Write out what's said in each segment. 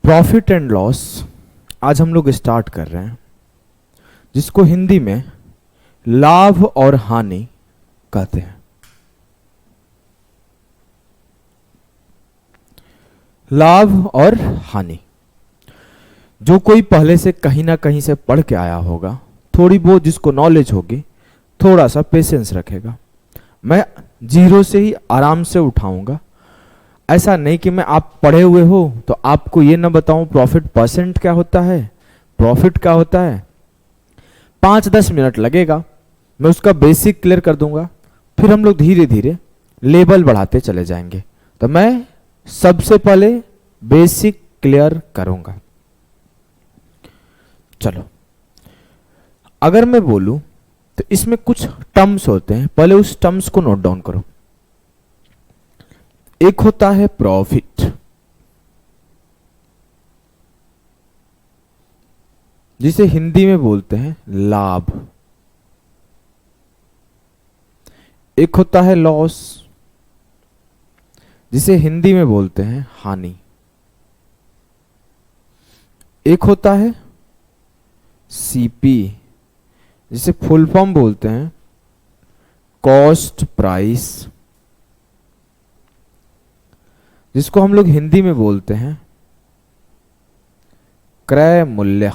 Profit and loss आज हम लोग स्टार्ट कर रहे हैं, जिसको हिंदी में लाभ और हानि कहते हैं। लाभ और हानि, जो कोई पहले से कहीं ना कहीं से पढ़ के आया होगा, थोड़ी बहुत जिसको नॉलेज होगी, थोड़ा सा पेशेंस रखेगा। मैं जीरो से ही आराम से उठाऊंगा। ऐसा नहीं कि मैं आप पढ़े हुए हो तो आपको ये ना बताऊं प्रॉफिट परसेंट क्या होता है, प्रॉफिट क्या होता है। 5-10 मिनट लगेगा, मैं उसका बेसिक क्लियर कर दूंगा, फिर हम लोग धीरे धीरे लेवल बढ़ाते चले जाएंगे। तो मैं सबसे पहले बेसिक क्लियर करूंगा। चलो, अगर मैं बोलूं तो इसमें कुछ टर्म्स होते हैं, पहले उस टर्म्स को नोट डाउन करो। एक होता है प्रॉफिट, जिसे हिंदी में बोलते हैं लाभ। एक होता है लॉस, जिसे हिंदी में बोलते हैं हानि। एक होता है सीपी, जिसे फुल फॉर्म बोलते हैं कॉस्ट प्राइस, जिसको हम लोग हिंदी में बोलते हैं क्रय मूल्य।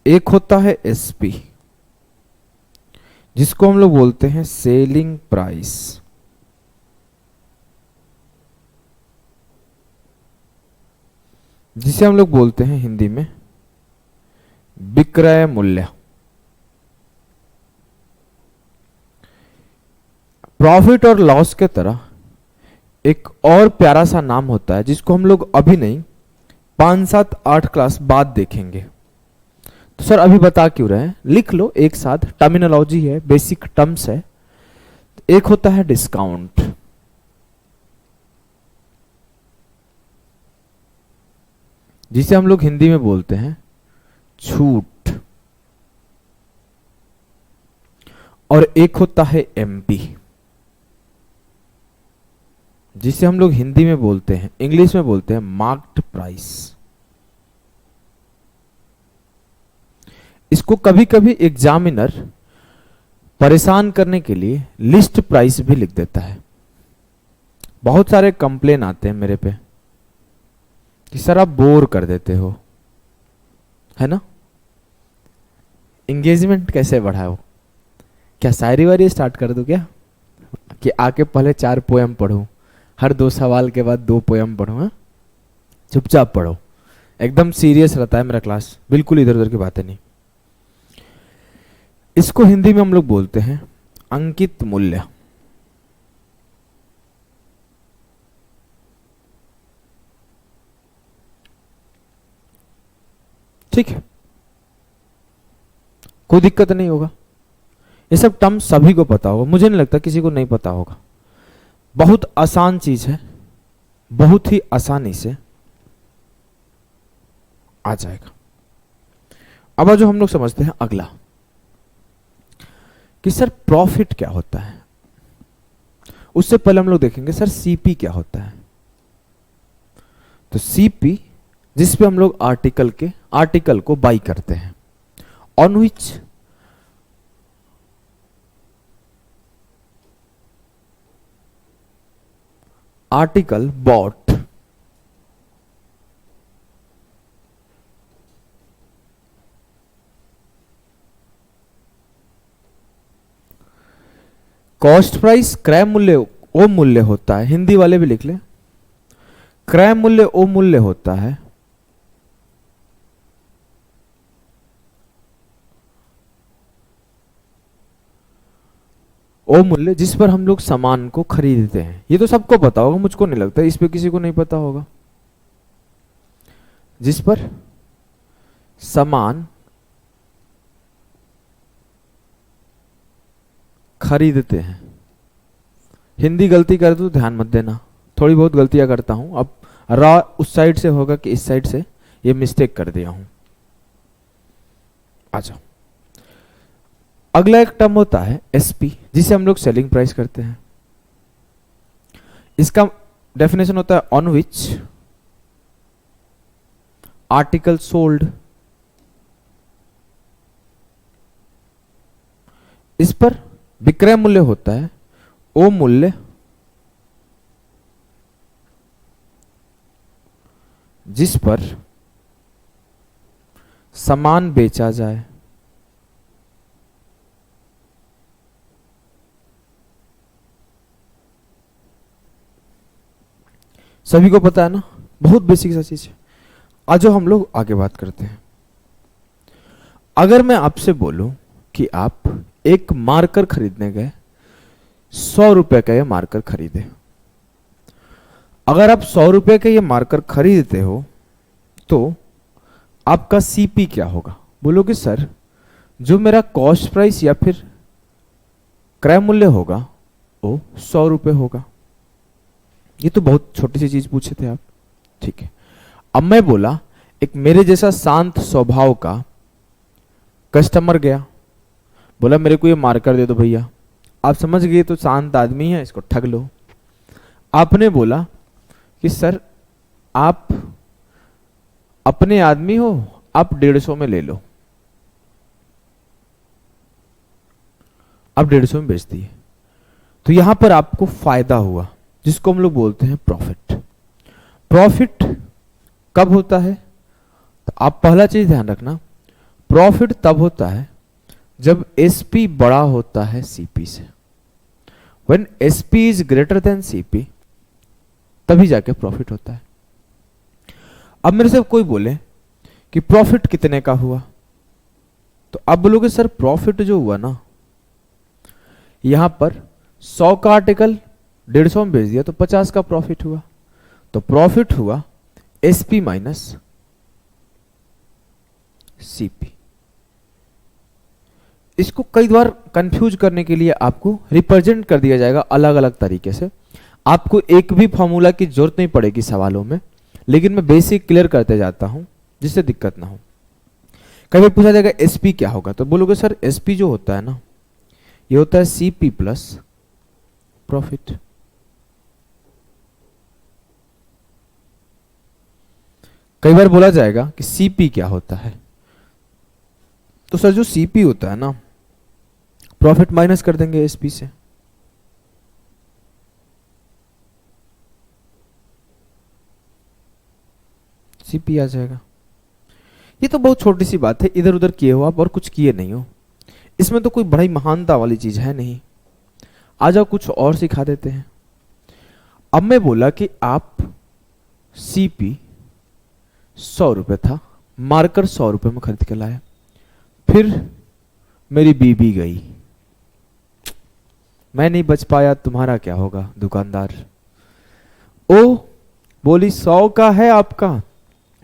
एक होता है एसपी, जिसको हम लोग बोलते हैं सेलिंग प्राइस। जिसे हम लोग बोलते हैं हिंदी में विक्रय मूल्य। प्रॉफिट और लॉस के तरह एक और प्यारा सा नाम होता है, जिसको हम लोग अभी नहीं 5-7-8 क्लास बाद देखेंगे। तो सर अभी बता क्यों रहे हैं, लिख लो एक साथ। टर्मिनोलॉजी है, बेसिक टर्म्स है। एक होता है डिस्काउंट, जिसे हम लोग हिंदी में बोलते हैं छूट। और एक होता है एमपी, जिसे हम लोग हिंदी में बोलते हैं, इंग्लिश में बोलते हैं मार्क्ड प्राइस। इसको कभी कभी एग्जामिनर परेशान करने के लिए लिस्ट प्राइस भी लिख देता है। बहुत सारे कंप्लेन आते हैं मेरे पे कि सर आप बोर कर देते हो, है ना। एंगेजमेंट कैसे बढ़ाओ, क्या शायरी वारी स्टार्ट कर दूं क्या, कि आके पहले 4 पोएम पढ़ूं, हर 2 सवाल के बाद 2 पोएम पढ़ूं। हाँ, चुपचाप पढ़ो, एकदम सीरियस रहता है मेरा क्लास, बिल्कुल इधर उधर की बातें नहीं। इसको हिंदी में हम लोग बोलते हैं अंकित मूल्य। ठीक है, कोई दिक्कत नहीं होगा। ये सब टर्म सभी को पता होगा, मुझे नहीं लगता किसी को नहीं पता होगा। बहुत आसान चीज है, बहुत ही आसानी से आ जाएगा। अब जो हम लोग समझते हैं अगला, कि सर प्रॉफिट क्या होता है। उससे पहले हम लोग देखेंगे सर सीपी क्या होता है। तो सीपी, जिस पे हम लोग आर्टिकल को बाई करते हैं, on which article bought. Cost price क्रय मूल्य वो मूल्य होता है, हिंदी वाले भी लिख ले, क्रय मूल्य वो मूल्य होता है वो मूल्य जिस पर हम लोग सामान को खरीदते हैं। ये तो सबको पता होगा, मुझको नहीं लगता इस पे किसी को नहीं पता होगा। जिस पर सामान खरीदते हैं। हिंदी गलती कर दो ध्यान मत देना, थोड़ी बहुत गलतियां करता हूं। अब रा उस साइड से होगा कि इस साइड से, ये मिस्टेक कर दिया हूं। आ जाओ, अगला एक टर्म होता है एसपी, जिसे हम लोग सेलिंग प्राइस करते हैं। इसका डेफिनेशन होता है ऑन विच आर्टिकल सोल्ड, इस पर विक्रय मूल्य होता है ओ मूल्य जिस पर सामान बेचा जाए। सभी को पता है ना, बहुत बेसिक सा चीज है। आज हम लोग आगे बात करते हैं। अगर मैं आपसे बोलूं कि आप एक मार्कर खरीदने गए, 100 रुपए का ये मार्कर खरीदे। अगर आप 100 रुपए का ये मार्कर खरीदते हो तो आपका सीपी क्या होगा? बोलोगे सर जो मेरा कॉस्ट प्राइस या फिर क्रय मूल्य होगा वो 100 रुपए होगा। ये तो बहुत छोटी सी चीज पूछे थे आप, ठीक है। अब मैं बोला एक मेरे जैसा शांत स्वभाव का कस्टमर गया, बोला मेरे को ये मार्कर दे दो भैया। आप समझ गए तो शांत आदमी है, इसको ठग लो। आपने बोला कि सर आप अपने आदमी हो, आप 150 में ले लो। आप 150 में बेच दिए, तो यहां पर आपको फायदा हुआ, जिसको हम लोग बोलते हैं प्रॉफिट। प्रॉफिट कब होता है? तो आप पहला चीज ध्यान रखना, प्रॉफिट तब होता है जब एसपी बड़ा होता है सीपी से। When SP is greater than CP, तभी जाके प्रॉफिट होता है। अब मेरे से कोई बोले कि प्रॉफिट कितने का हुआ, तो आप बोलोगे सर प्रॉफिट जो हुआ ना, यहां पर 100 का आर्टिकल 150 में बेच दिया तो 50 का प्रॉफिट हुआ। तो प्रॉफिट हुआ एसपी माइनस सीपी। इसको कई बार कंफ्यूज करने के लिए आपको रिप्रेजेंट कर दिया जाएगा अलग अलग तरीके से। आपको एक भी फॉर्मूला की जरूरत नहीं पड़ेगी सवालों में, लेकिन मैं बेसिक क्लियर करते जाता हूं जिससे दिक्कत ना हो। कई बार पूछा जाएगा एसपी क्या होगा, तो बोलोगे सर एसपी जो होता है ना, ये होता है सीपी प्लस प्रॉफिट। कई बार बोला जाएगा कि सीपी क्या होता है, तो सर जो सीपी होता है ना, प्रॉफिट माइनस कर देंगे एसपी से। सीपी आ जाएगा। ये तो बहुत छोटी सी बात है, इधर उधर किए हो आप और कुछ किए नहीं हो, इसमें तो कोई बड़ी महानता वाली चीज है नहीं। आ जाओ कुछ और सिखा देते हैं। अब मैं बोला कि आप सीपी 100 रुपए था, मार्कर 100 रुपए में खरीद के लाए, फिर मेरी बीबी गई, मैं नहीं बच पाया, तुम्हारा क्या होगा दुकानदार? ओ बोली 100 का है आपका,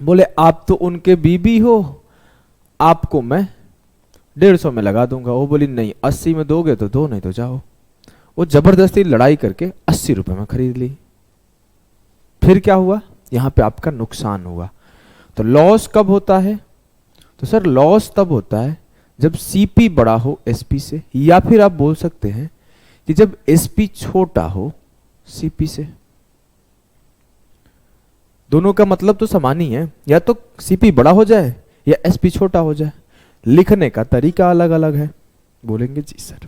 बोले आप तो उनके बीबी हो, आपको मैं 150 में लगा दूंगा। वो बोली नहीं 80 में दोगे तो दो, नहीं तो जाओ। वो जबरदस्ती लड़ाई करके 80 रुपए में खरीद ली। फिर क्या हुआ? यहां पे आपका नुकसान हुआ। तो लॉस कब होता है? तो सर लॉस तब होता है जब सीपी बड़ा हो एसपी से, या फिर आप बोल सकते हैं कि जब एसपी छोटा हो सीपी से। दोनों का मतलब तो समान ही है, या तो सीपी बड़ा हो जाए या एसपी छोटा हो जाए, लिखने का तरीका अलग अलग है। बोलेंगे जी सर।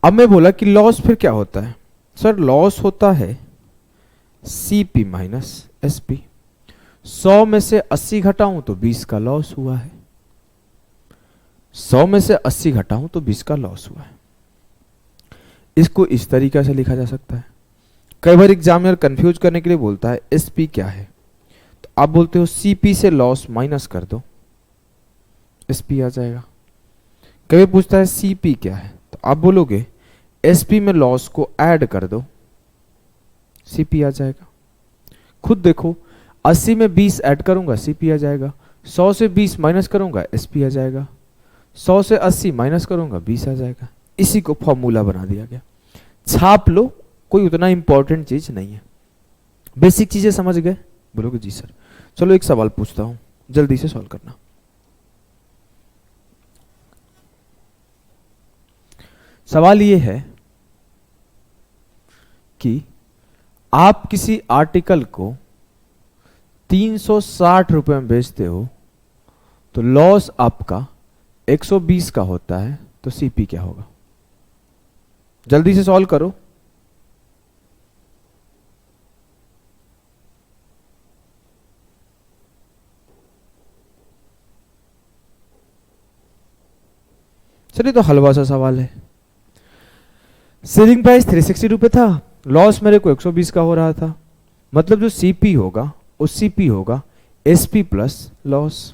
अब मैं बोला कि लॉस फिर क्या होता है? सर लॉस होता है सीपी माइनस एसपी। 100 में से 80 घटाऊं तो 20 का लॉस हुआ है। 100 में से 80 घटाऊं तो 20 का लॉस हुआ है। इसको इस तरीके से लिखा जा सकता है। कई बार एग्जामिनर कंफ्यूज करने के लिए बोलता है एसपी क्या है, तो आप बोलते हो सीपी से लॉस माइनस कर दो, एसपी आ जाएगा। कभी पूछता है सीपी क्या है, तो आप बोलोगे एसपी में लॉस को ऐड कर दो, सीपी आ जाएगा। खुद देखो 80 में 20 ऐड करूंगा सीपी आ जाएगा, 100 से 20 माइनस करूंगा एसपी आ जाएगा, 100 से 80 माइनस करूंगा 20 आ जाएगा। इसी को फॉर्मूला बना दिया गया। छाप लो, कोई उतना इंपॉर्टेंट चीज नहीं है। बेसिक चीजें समझ गए? बोलोगे जी सर। चलो एक सवाल पूछता हूं, जल्दी से सॉल्व करना। सवाल ये है कि आप किसी आर्टिकल को 360 रुपए में बेचते हो तो लॉस आपका 120 का होता है, तो सीपी क्या होगा? जल्दी से सॉल्व करो। चलिए, तो हलवा सा सवाल है। सेलिंग प्राइस 360 रुपए था, लॉस मेरे को 120 का हो रहा था, मतलब जो सीपी होगा वो सीपी होगा एसपी प्लस लॉस।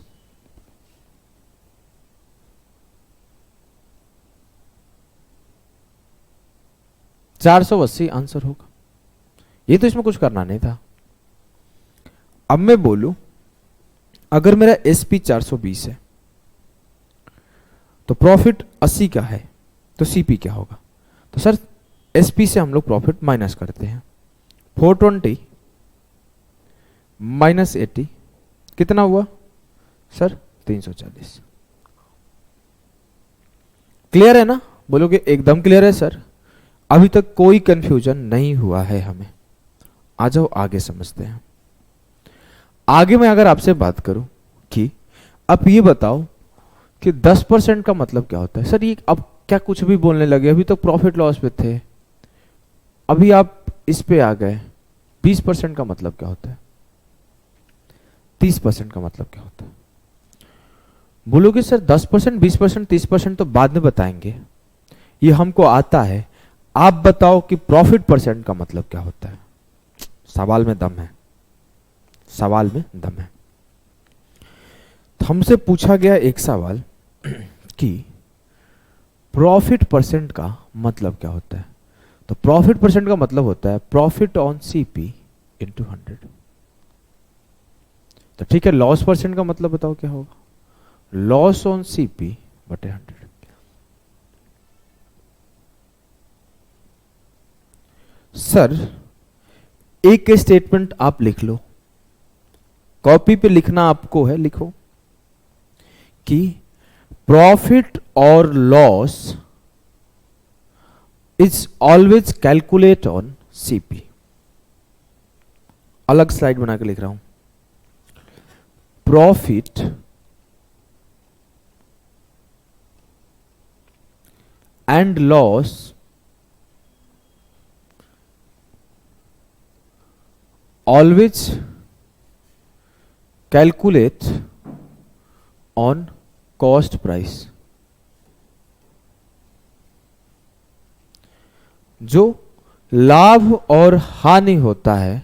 $480 आंसर होगा। ये तो इसमें कुछ करना नहीं था। अब मैं बोलूं, अगर मेरा एसपी 420 है तो प्रॉफिट 80 का है, तो सीपी क्या होगा? तो सर एसपी से हम लोग प्रॉफिट माइनस करते हैं। 420 माइनस 80 कितना हुआ सर? 340। क्लियर है ना? बोलोगे एकदम क्लियर है सर। अभी तक कोई कंफ्यूजन नहीं हुआ है हमें। आ जाओ आगे समझते हैं। आगे मैं अगर आपसे बात करूं कि आप ये बताओ कि 10% का मतलब क्या होता है? सर ये अब क्या कुछ भी बोलने लगे? अभी तो प्रॉफिट लॉस पे थे, अभी आप इस पे आ गए। 20% का मतलब क्या होता है? 30% का मतलब क्या होता है? बोलोगे सर 10%, 20%, 30% तो बाद में बताएंगे, ये हमको आता है। आप बताओ कि प्रॉफिट परसेंट का मतलब क्या होता है? सवाल में दम है, सवाल में दम है। तो हमसे पूछा गया एक सवाल कि प्रॉफिट परसेंट का मतलब क्या होता है? तो प्रॉफिट परसेंट का मतलब होता है प्रॉफिट ऑन सीपी इंटू 100। तो ठीक है, लॉस परसेंट का मतलब बताओ क्या होगा? लॉस ऑन सीपी बटे 100। सर एक स्टेटमेंट आप लिख लो, कॉपी पे लिखना आपको है, लिखो कि प्रॉफिट और loss is always calculate on CP. अलग स्लाइड बना के लिख रहा हूं। Profit and loss always calculate on cost price। जो लाभ और हानि होता है,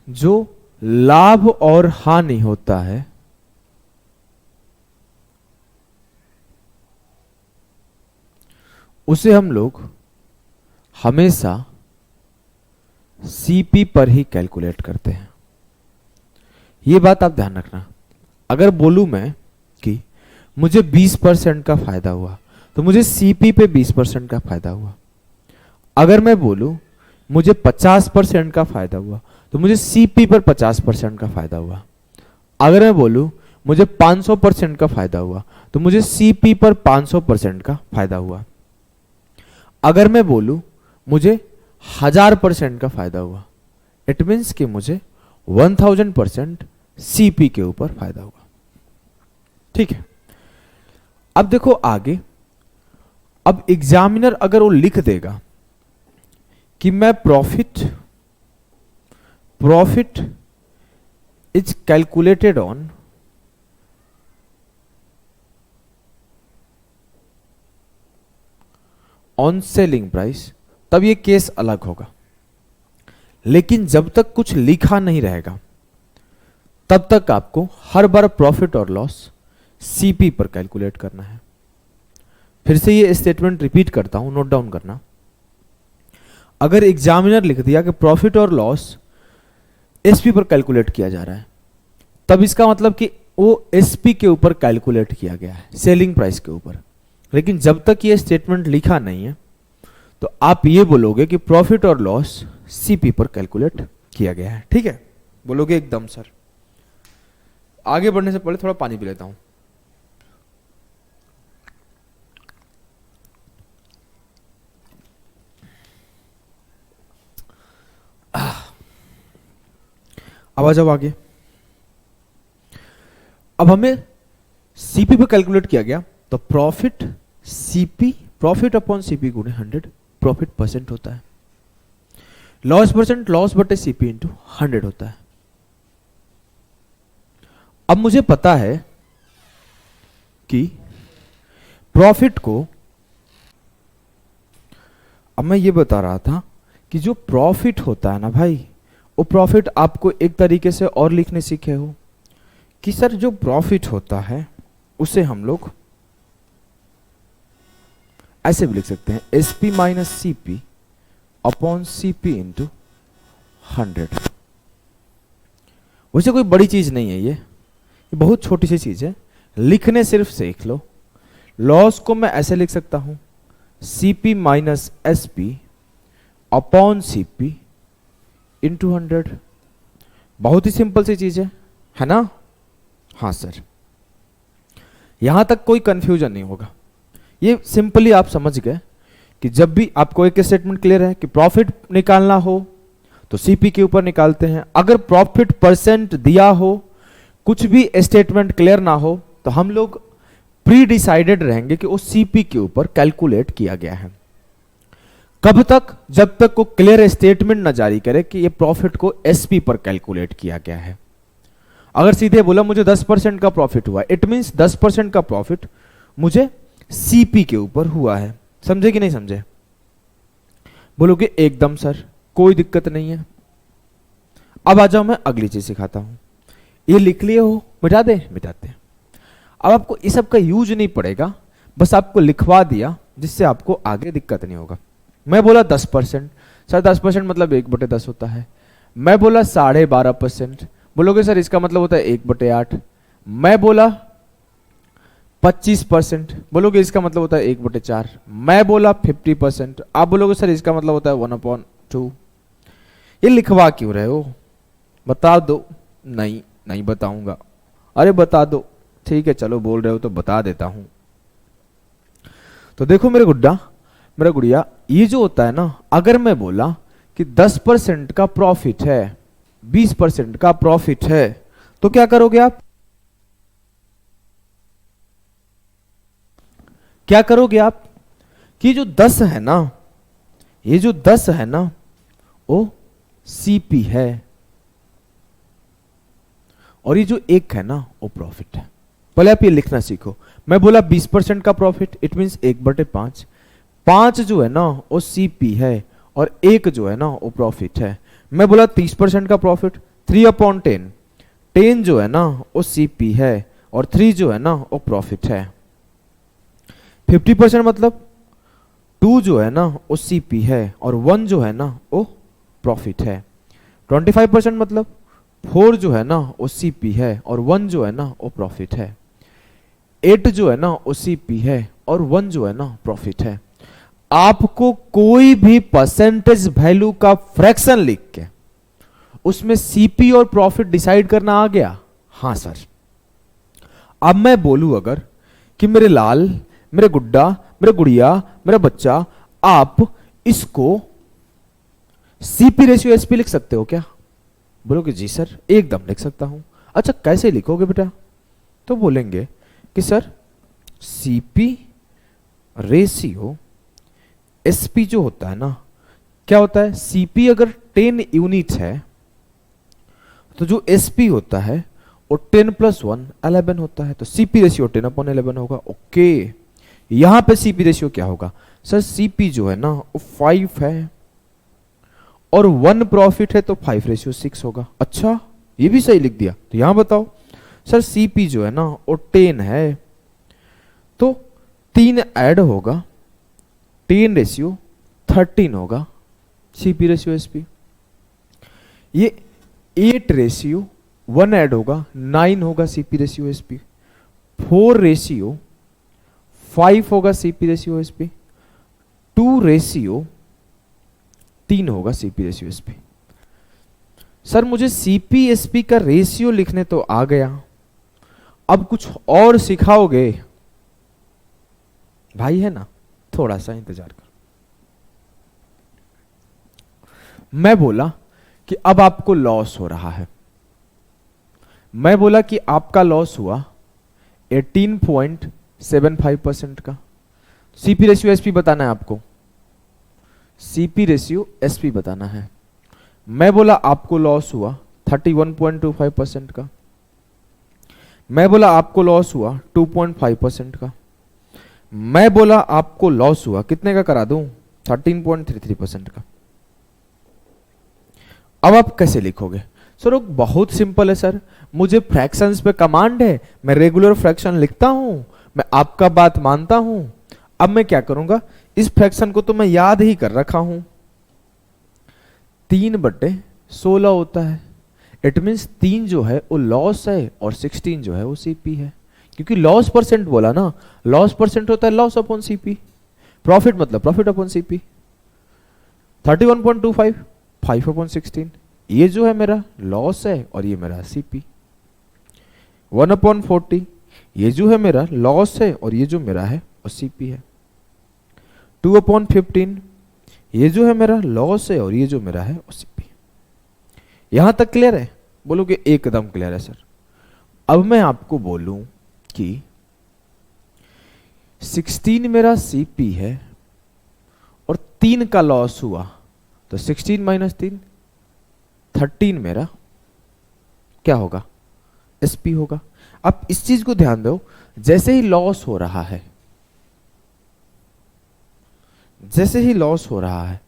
जो लाभ और हानि होता है, उसे हम लोग हमेशा सीपी पर ही कैलकुलेट करते हैं। यह बात आप ध्यान रखना। अगर बोलूं मैं कि मुझे 20% का फायदा हुआ तो मुझे सीपी पे 20% का फायदा हुआ। अगर मैं बोलूं मुझे 50% का फायदा हुआ तो मुझे सीपी पर 50% का फायदा हुआ। अगर मैं बोलूं मुझे 500% का फायदा हुआ तो मुझे सीपी पर 500% का फायदा हुआ। अगर मैं बोलूं मुझे 1000% का फायदा हुआ, इट मीन्स कि मुझे 1000% सीपी के ऊपर फायदा हुआ। ठीक है, अब देखो आगे। अब एग्जामिनर अगर वो लिख देगा कि मैं profit is calculated on selling price, तब ये केस अलग होगा। लेकिन जब तक कुछ लिखा नहीं रहेगा तब तक आपको हर बार प्रॉफिट और लॉस सीपी पर कैलकुलेट करना है। फिर से ये स्टेटमेंट रिपीट करता हूं, नोट डाउन करना। अगर एग्जामिनर लिख दिया कि प्रॉफिट और लॉस एसपी पर कैलकुलेट किया जा रहा है, तब इसका मतलब कि वो एसपी के ऊपर कैलकुलेट किया गया है, सेलिंग प्राइस के ऊपर। लेकिन जब तक ये स्टेटमेंट लिखा नहीं है तो आप ये बोलोगे कि प्रॉफिट और लॉस सीपी पर कैलकुलेट किया गया है। ठीक है, बोलोगे एकदम सर। आगे बढ़ने से पहले थोड़ा पानी पी लेता हूं। अब आ जाओ आगे। अब हमें सीपी पे कैलकुलेट किया गया, तो profit CP, profit upon CP गुणे 100 प्रॉफिट परसेंट होता है। लॉस परसेंट लॉस बटे सीपी इंटू 100 होता है। अब मुझे पता है कि प्रॉफिट को, अब मैं ये बता रहा था कि जो प्रॉफिट होता है ना भाई, वो प्रॉफिट आपको एक तरीके से और लिखने सीखे हो कि सर जो प्रॉफिट होता है उसे हम लोग ऐसे भी लिख सकते हैं, SP minus CP upon CP into 100। वैसे कोई बड़ी चीज नहीं है ये बहुत छोटी सी चीज है, लिखने सिर्फ सीख लो। लॉस को मैं ऐसे लिख सकता हूं, CP minus SP upon CP into 100। बहुत ही सिंपल सी चीज है ना? हाँ सर, यहां तक कोई कंफ्यूजन नहीं होगा। ये सिंपली आप समझ गए कि जब भी आपको एक स्टेटमेंट क्लियर है कि प्रॉफिट निकालना हो तो सीपी के ऊपर निकालते हैं, अगर प्रॉफिट परसेंट दिया हो, कुछ भी स्टेटमेंट क्लियर ना हो, तो हम लोग प्री डिसाइडेड रहेंगे कि वो सीपी के ऊपर कैलकुलेट किया गया है। कब तक? जब तक को क्लियर स्टेटमेंट न जारी करे कि ये प्रॉफिट को एसपी पर कैलकुलेट किया गया है। अगर सीधे बोला मुझे 10% का प्रॉफिट हुआ, इट मींस 10% का प्रॉफिट मुझे सीपी के ऊपर हुआ है। समझे कि नहीं समझे? बोलोगे एकदम सर, कोई दिक्कत नहीं है। अब आ जाओ, मैं अगली चीज सिखाता हूं। ये लिख लिए हो, मिटा दे, मिटाते हैं। अब आपको इस सब का यूज नहीं पड़ेगा, बस आपको लिखवा दिया जिससे आपको आगे दिक्कत नहीं होगा। मैं बोला 10%, सर 10% मतलब 1/10 होता है। मैं बोला 12.5%, बोलोगे सर इसका मतलब होता है 1/8। मैं बोला 25%, बोलोगे इसका मतलब होता है 1/4। मैं बोला 50%, आप बोलोगे सर इसका मतलब होता है 1/2। ये लिखवा क्यों रहे हो? बता दो। नहीं नहीं बताऊंगा। अरे बता दो, ठीक है चलो बोल रहे हो तो बता देता हूं। तो देखो मेरे गुड्डा, मेरा गुड़िया, ये जो होता है ना, अगर मैं बोला कि 10% का प्रॉफिट है, 20% का प्रॉफिट है, तो क्या करोगे आप? क्या करोगे आप कि जो 10 है ना, ये जो 10 है ना, वो सीपी है, और ये जो 1 है ना, वो प्रॉफिट है। पहले आप ये लिखना सीखो। मैं बोला 20% का प्रॉफिट, इट मींस 1/5। 5 जो है ना वो सीपी है, और 1 जो है ना वो प्रॉफिट है। मैं बोला 30% का प्रॉफिट, 3/10। 10 जो है ना वो सीपी है, और 3 जो है ना वो प्रॉफिट है। 50% मतलब 2 जो है ना वो सीपी है, और 1 जो है ना वो प्रॉफिट है। 25% मतलब 4 जो है ना वो सीपी है, और 1 जो है ना वो प्रॉफिट है। 8 जो है ना वो सीपी है, और 1 जो है ना प्रॉफिट है। आपको कोई भी परसेंटेज वैल्यू का फ्रैक्शन लिख के उसमें सीपी और प्रॉफिट डिसाइड करना आ गया? हां सर। अब मैं बोलूं अगर कि मेरे लाल, मेरे गुड्डा, मेरे गुड़िया, मेरा बच्चा, आप इसको सीपी रेशियो एसपी लिख सकते हो क्या? बोलोगे जी सर एकदम लिख सकता हूं। अच्छा कैसे लिखोगे बेटा? तो बोलेंगे कि सर सीपी रेशियो एसपी जो होता है ना, क्या होता है? सीपी अगर 10 यूनिट है तो जो एसपी होता है वो 10 + 1 11 होता है, तो सीपी रेशियो 10/11 होगा। ओके, यहां पे सीपी रेशियो क्या होगा? सर सीपी जो है ना वो 5 है, और 1 प्रॉफिट है, तो 5:6 होगा। अच्छा ये भी सही लिख दिया। तो यहां बताओ सर सीपी जो है ना वो 10 है, तो 3 ऐड होगा, 10:13 होगा सीपी रेशियो एसपी। ये 8:1 ऐड होगा, 9 होगा सीपी रेशियो एसपी। 4:5 होगा सीपी रेशियो एसपी। 2:3 होगा सीपी रेशियो एसपी। सर मुझे सीपी एसपी का रेशियो लिखने तो आ गया, अब कुछ और सिखाओगे भाई, है ना? थोड़ा सा इंतजार करो। मैं बोला कि अब आपको लॉस हो रहा है, मैं बोला कि आपका लॉस हुआ 18.75% का। सीपी रेशियो एसपी बताना है आपको, सीपी रेशियो एसपी बताना है। मैं बोला आपको लॉस हुआ 31.25% का। मैं बोला आपको लॉस हुआ 2.5% का। मैं बोला आपको लॉस हुआ कितने का करा दूं, 13.33% का। अब आप कैसे लिखोगे सर? बहुत सिंपल है सर, मुझे फ्रैक्शंस पे कमांड है, मैं रेगुलर फ्रैक्शन लिखता हूं, मैं आपका बात मानता हूं। अब मैं क्या करूंगा, इस फ्रैक्शन को तो मैं याद ही कर रखा हूं, 3/16 होता है। इट मीन्स 3 जो है वो लॉस है और 16 जो है वो सीपी है, क्योंकि लॉस परसेंट बोला ना, लॉस परसेंट होता है लॉस अपॉन सीपी, प्रॉफिट मतलब प्रॉफिट अपॉन सीपी। 31.25 5/16, ये जो है मेरा लॉस है और ये मेरा सीपी। 1/40, ये जो है मेरा लॉस है और ये जो मेरा है वो सीपी है। 2/15, ये जो है मेरा लॉस है और ये जो मेरा है वो सीपी। यहां तक क्लियर है? बोलोगे एकदम क्लियर है सर। अब मैं आपको बोलूं कि 16 मेरा सीपी है और 3 का लॉस हुआ, तो 16 माइनस 3 13 मेरा क्या होगा, एसपी होगा। अब इस चीज को ध्यान दो, जैसे ही लॉस हो रहा है, जैसे ही लॉस हो रहा है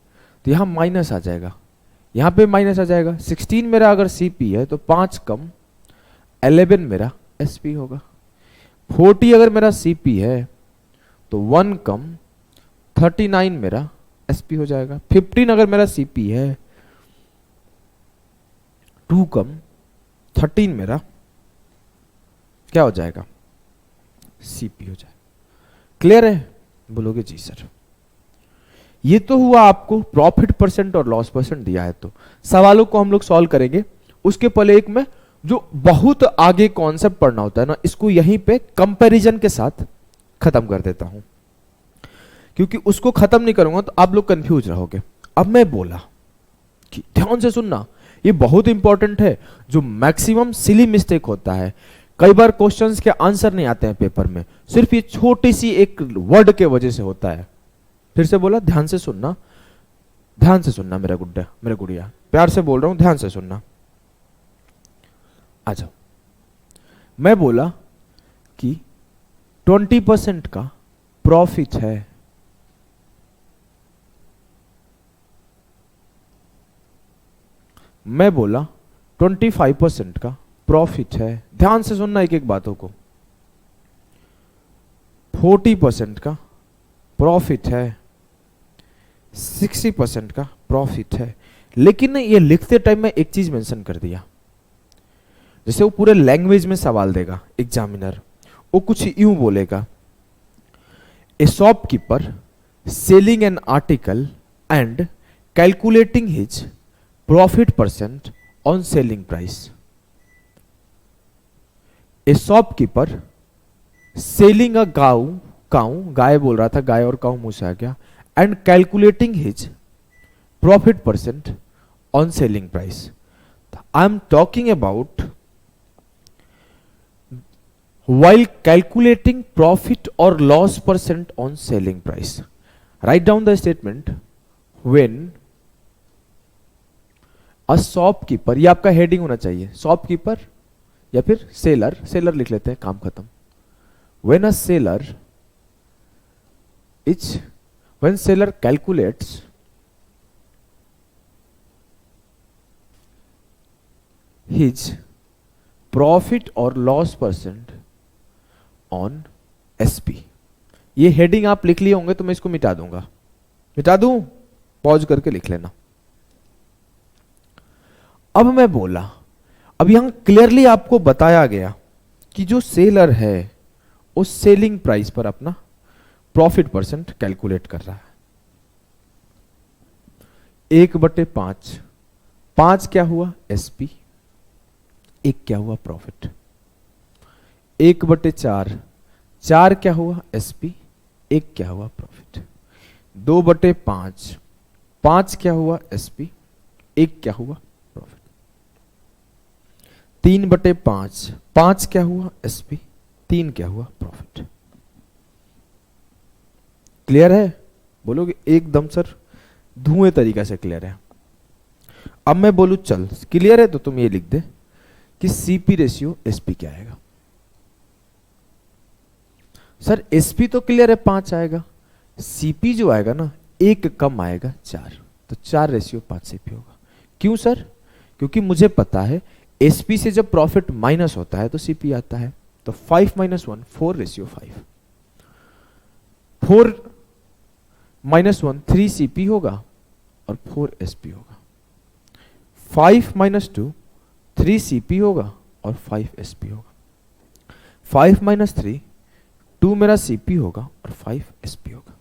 तो यहां माइनस आ जाएगा, यहां पे माइनस आ जाएगा। 16 मेरा अगर सीपी है तो 5 कम 11 मेरा एसपी होगा। 40 अगर मेरा सीपी है तो 1 कम 39 मेरा एसपी हो जाएगा। 15 अगर मेरा सीपी है 2 कम 13 मेरा क्या हो जाएगा, सीपी हो जाएगा। क्लियर है? बोलोगे जी सर। ये तो हुआ आपको प्रॉफिट परसेंट और लॉस परसेंट दिया है, तो सवालों को हम लोग सॉल्व करेंगे। उसके पहले एक में जो बहुत आगे कॉन्सेप्ट पढ़ना होता है ना, इसको यहीं पे कंपैरिजन के साथ खत्म कर देता हूं, क्योंकि उसको खत्म नहीं करूंगा तो आप लोग कंफ्यूज रहोगे। अब मैं बोला कि ध्यान से सुनना, ये बहुत इंपॉर्टेंट है। जो मैक्सिमम सिली मिस्टेक होता है, कई बार क्वेश्चंस के आंसर नहीं आते हैं पेपर में, सिर्फ ये छोटी सी एक वर्ड के वजह से होता है। फिर से बोला, ध्यान से सुनना, ध्यान से सुनना मेरा गुड्डा, मेरा गुड़िया, प्यार से बोल रहा हूं, ध्यान से सुनना। आ जाओ। मैं बोला कि 20% का प्रॉफिट है, मैं बोला 25% का प्रॉफिट है। ध्यान से सुनना एक एक बातों को। 40% का प्रॉफिट है, 60% का प्रॉफिट है। लेकिन ये लिखते टाइम में एक चीज मेंशन कर दिया, जैसे वो पूरे लैंग्वेज में सवाल देगा एग्जामिनर, वो कुछ यूं बोलेगा, a shopkeeper selling an article and calculating his profit percent on selling price. A shopkeeper selling a cow, गाय बोल रहा था, गाय और काऊ मुंह से आ गया, and calculating his profit percent on selling price. I am talking about while calculating profit or loss percent on selling price. Write down the statement, when a shopkeeper, ये आपका हेडिंग होना चाहिए, शॉपकीपर या फिर सेलर, सेलर लिख लेते हैं, काम खत्म। when a seller is, when seller calculates his profit or loss percent on SP. ये हेडिंग आप लिख लिए होंगे तो मैं इसको मिटा दूंगा, मिटा दूं, पॉज करके लिख लेना। अब मैं बोला, अब यहां क्लियरली आपको बताया गया कि जो सेलर है उस सेलिंग प्राइस पर अपना प्रॉफिट परसेंट कैलकुलेट कर रहा है। 1/5, 5 क्या हुआ एसपी, 1 क्या हुआ प्रॉफिट। 1/4, 4 क्या हुआ एसपी, 1 क्या हुआ प्रॉफिट। 2/5, 5 क्या हुआ एसपी, 1 क्या हुआ प्रॉफिट। 3/5, 5 क्या हुआ एसपी, 3 क्या हुआ प्रॉफिट। क्लियर है? बोलोगे एकदम सर धुएं तरीका से क्लियर है। अब मैं बोलूं चल क्लियर है तो तुम ये लिख दे कि सीपी रेशियो एसपी क्या आएगा। सर एसपी तो क्लियर है 5 आएगा, सीपी जो आएगा ना एक कम आएगा 4, तो 4/5 सीपी होगा। क्यों सर? क्योंकि मुझे पता है एसपी से जब प्रॉफिट माइनस होता है तो सीपी आता है, तो 5 - 1 4/5, 4 - 1 3 सीपी होगा और 4 एसपी होगा। 5 - 2 3 सीपी होगा और 5 एसपी होगा। 5 - 3 2 मेरा सीपी होगा और 5 एसपी होगा।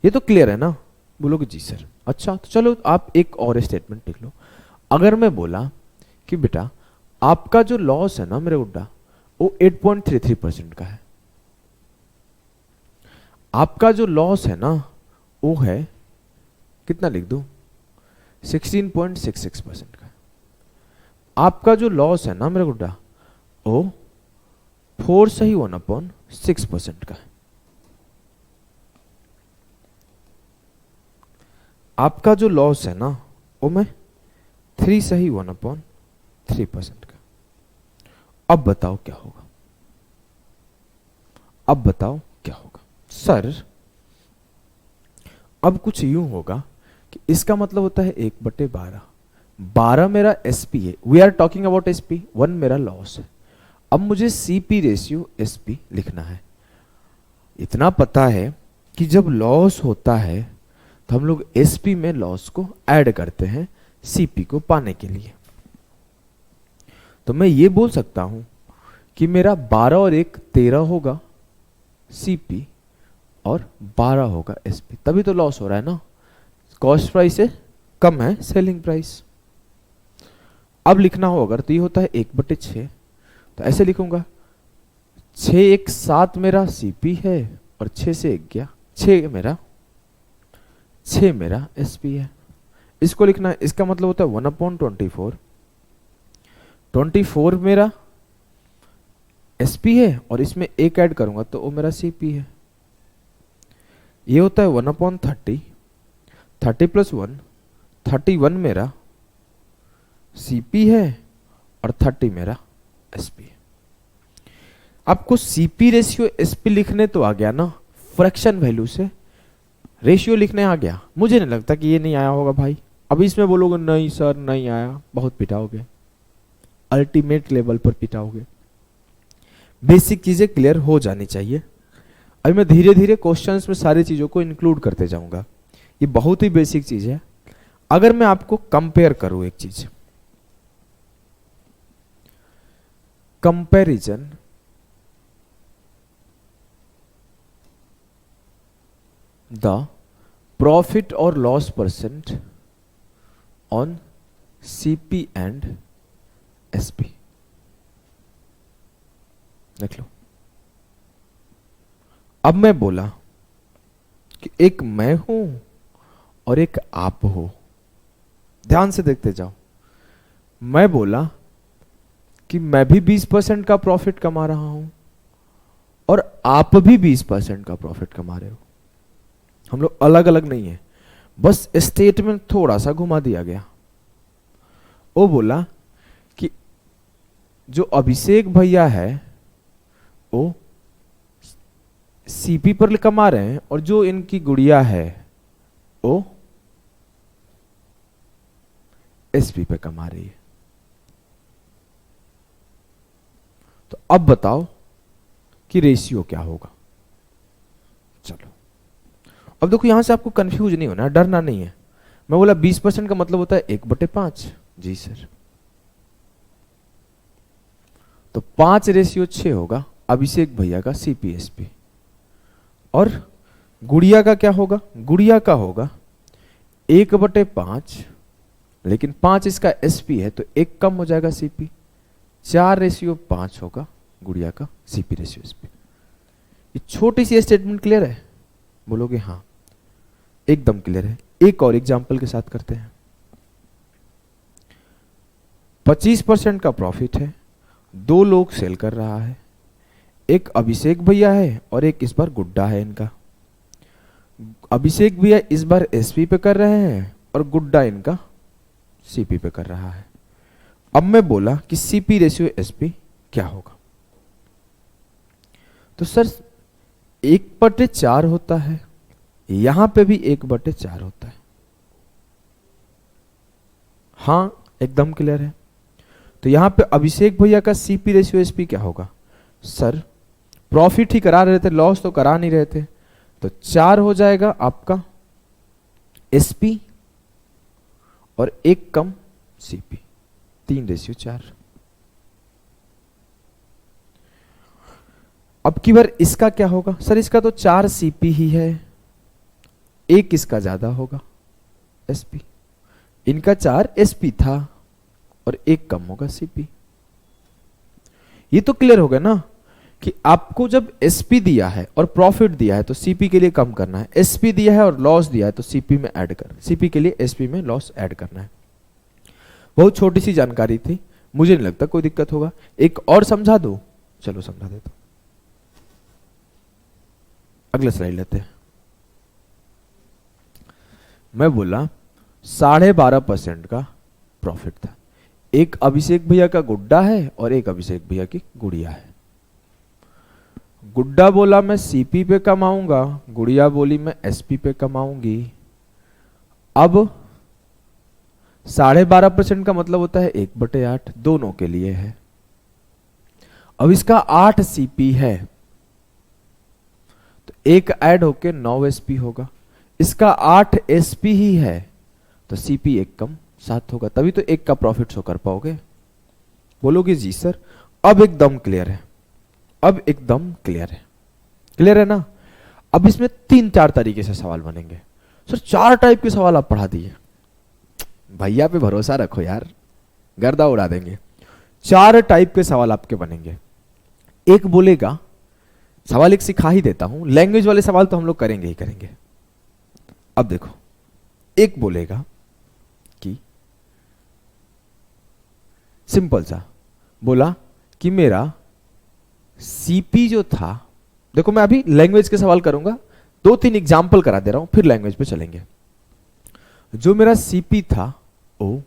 ये तो क्लियर है ना? बोलोगे जी सर। अच्छा तो चलो आप एक और स्टेटमेंट लिख लो। अगर मैं बोला कि बेटा आपका जो लॉस है ना मेरे गुड्डा वो 8.33% का है, आपका जो लॉस है ना वो है कितना लिख दूं 16.66% का है। आपका जो लॉस है ना मेरे गुड्डा वो 4 सही 1/6% का है। आपका जो लॉस है ना वो में 3 सही 1/3% का। अब बताओ क्या होगा, अब बताओ क्या होगा। सर अब कुछ यूं होगा कि इसका मतलब होता है 1/12, 12 मेरा एसपी है, we are talking about SP, 1 मेरा लॉस है। अब मुझे सीपी रेशियो एसपी लिखना है। इतना पता है कि जब लॉस होता है तो हम लोग एसपी में लॉस को ऐड करते हैं सीपी को पाने के लिए। तो मैं ये बोल सकता हूं कि मेरा 12 और 1 13 होगा सीपी और 12 होगा एसपी, तभी तो लॉस हो रहा है ना, कॉस्ट प्राइस से कम है सेलिंग प्राइस। अब लिखना हो अगर तो ये होता है 1/6, तो ऐसे लिखूंगा 6 1 7 मेरा सीपी है और 6 से 1 गया 6 मेरा एसपी है। इसको लिखना है, इसका मतलब होता है 1/24, 24 मेरा एसपी है और इसमें 1 ऐड करूंगा तो वो मेरा सीपी है। ये होता है 1/30, 30 + 1 31 मेरा सीपी है और 30 मेरा एसपी है। आपको सीपी रेशियो एसपी लिखने तो आ गया ना, फ्रैक्शन वैल्यू से रेशियो लिखने आ गया। मुझे नहीं लगता कि ये नहीं आया होगा भाई। अभी इसमें बोलोगे नहीं सर नहीं आया, बहुत पिटाओगे, अल्टीमेट लेवल पर पिटाओगे। बेसिक चीजें क्लियर हो जानी चाहिए। अभी मैं धीरे धीरे क्वेश्चंस में सारी चीजों को इंक्लूड करते जाऊंगा। ये बहुत ही बेसिक चीज है। अगर मैं आपको कंपेयर करूं एक चीज, कंपैरिजन द प्रॉफिट और loss percent on CP and SP, देख लो। अब मैं बोला कि एक मैं हूं और एक आप हो, ध्यान से देखते जाओ। मैं बोला कि मैं भी 20% का प्रॉफिट कमा रहा हूं और आप भी 20% का प्रॉफिट कमा रहे हो। हम लोग अलग अलग नहीं है, बस स्टेटमेंट थोड़ा सा घुमा दिया गया। वो बोला कि जो अभिषेक भैया है वो सीपी पर कमा रहे हैं और जो इनकी गुड़िया है वो एसपी पे कमा रही है। तो अब बताओ कि रेशियो क्या होगा। चलो अब देखो यहां से आपको कंफ्यूज नहीं होना, डरना नहीं है। मैं बोला 20% का मतलब होता है 1/5, जी सर। तो 5/6 होगा अभिषेक भैया का सीपीएसपी और गुड़िया का क्या होगा, गुड़िया का होगा 1/5, लेकिन 5 इसका एसपी है तो 1 कम हो जाएगा सीपी, 4/5 होगा गुड़िया का सीपी रेशियो एसपी। ये छोटी सी स्टेटमेंट क्लियर है? बोलोगे हाँ एकदम क्लियर है। एक और एग्जांपल के साथ करते हैं। 25% का प्रॉफिट है, 2 लोग सेल कर रहा है, एक अभिषेक भैया है और एक इस बार गुड्डा है इनका। अभिषेक भैया इस बार एसपी पे कर रहे हैं और गुड्डा इनका सीपी पे कर रहा है। अब मैं बोला कि सीपी रेशियो एसपी क्या होगा, तो सर 1/4 होता है, यहां पे भी 1/4 होता है। हाँ एकदम क्लियर है। तो यहां पे अभिषेक भैया का सीपी रेशियो एसपी क्या होगा, सर प्रॉफिट ही करा रहे थे, लॉस तो करा नहीं रहे थे, तो 4 हो जाएगा आपका एसपी और 1 कम सीपी, 3/4। अब की बार इसका क्या होगा, सर इसका तो 4 सीपी ही है, 1 इसका ज्यादा होगा एसपी, इनका 4 एसपी था और 1 कम होगा सीपी। ये तो क्लियर हो गया ना कि आपको जब एसपी दिया है और प्रॉफिट दिया है तो सीपी के लिए कम करना है, एसपी दिया है और लॉस दिया है तो सीपी में ऐड करना है, सीपी के लिए एसपी में लॉस ऐड करना है। बहुत छोटी सी जानकारी थी, मुझे नहीं लगता कोई दिक्कत होगा। एक और समझा दो, चलो समझा देता हूं। अगला स्लाइड लेते हैं। मैं बोला 12.5% का प्रॉफिट था, एक अभिषेक भैया का गुड्डा है और एक अभिषेक भैया की गुड़िया है। गुड्डा बोला मैं सीपी पे कमाऊंगा, गुड़िया बोली मैं एसपी पे कमाऊंगी। अब 12.5% का मतलब होता है 1/8, दोनों के लिए है। अब इसका 8 सीपी है तो 1 ऐड होके 9 एसपी होगा, इसका 8 एसपी ही है तो सीपी 1 कम 7 होगा, तभी तो 1 का प्रॉफिट शो कर पाओगे। बोलोगे जी सर अब एकदम क्लियर है, अब एकदम क्लियर है, क्लियर है ना। अब इसमें 3-4 तरीके से सवाल बनेंगे। सर 4 टाइप के सवाल आप पढ़ा दिए, भैया पे भरोसा रखो यार, गर्दा उड़ा देंगे। 4 टाइप के सवाल आपके बनेंगे। एक बोलेगा, सवाल एक सिखा ही देता हूं, लैंग्वेज वाले सवाल तो हम लोग करेंगे ही करेंगे। अब देखो, एक बोलेगा कि सिंपल सा बोला कि मेरा सीपी जो था, देखो मैं अभी लैंग्वेज के सवाल करूंगा, 2-3 एग्जाम्पल करा दे रहा हूं, फिर लैंग्वेज पे चलेंगे। जो मेरा सीपी था वो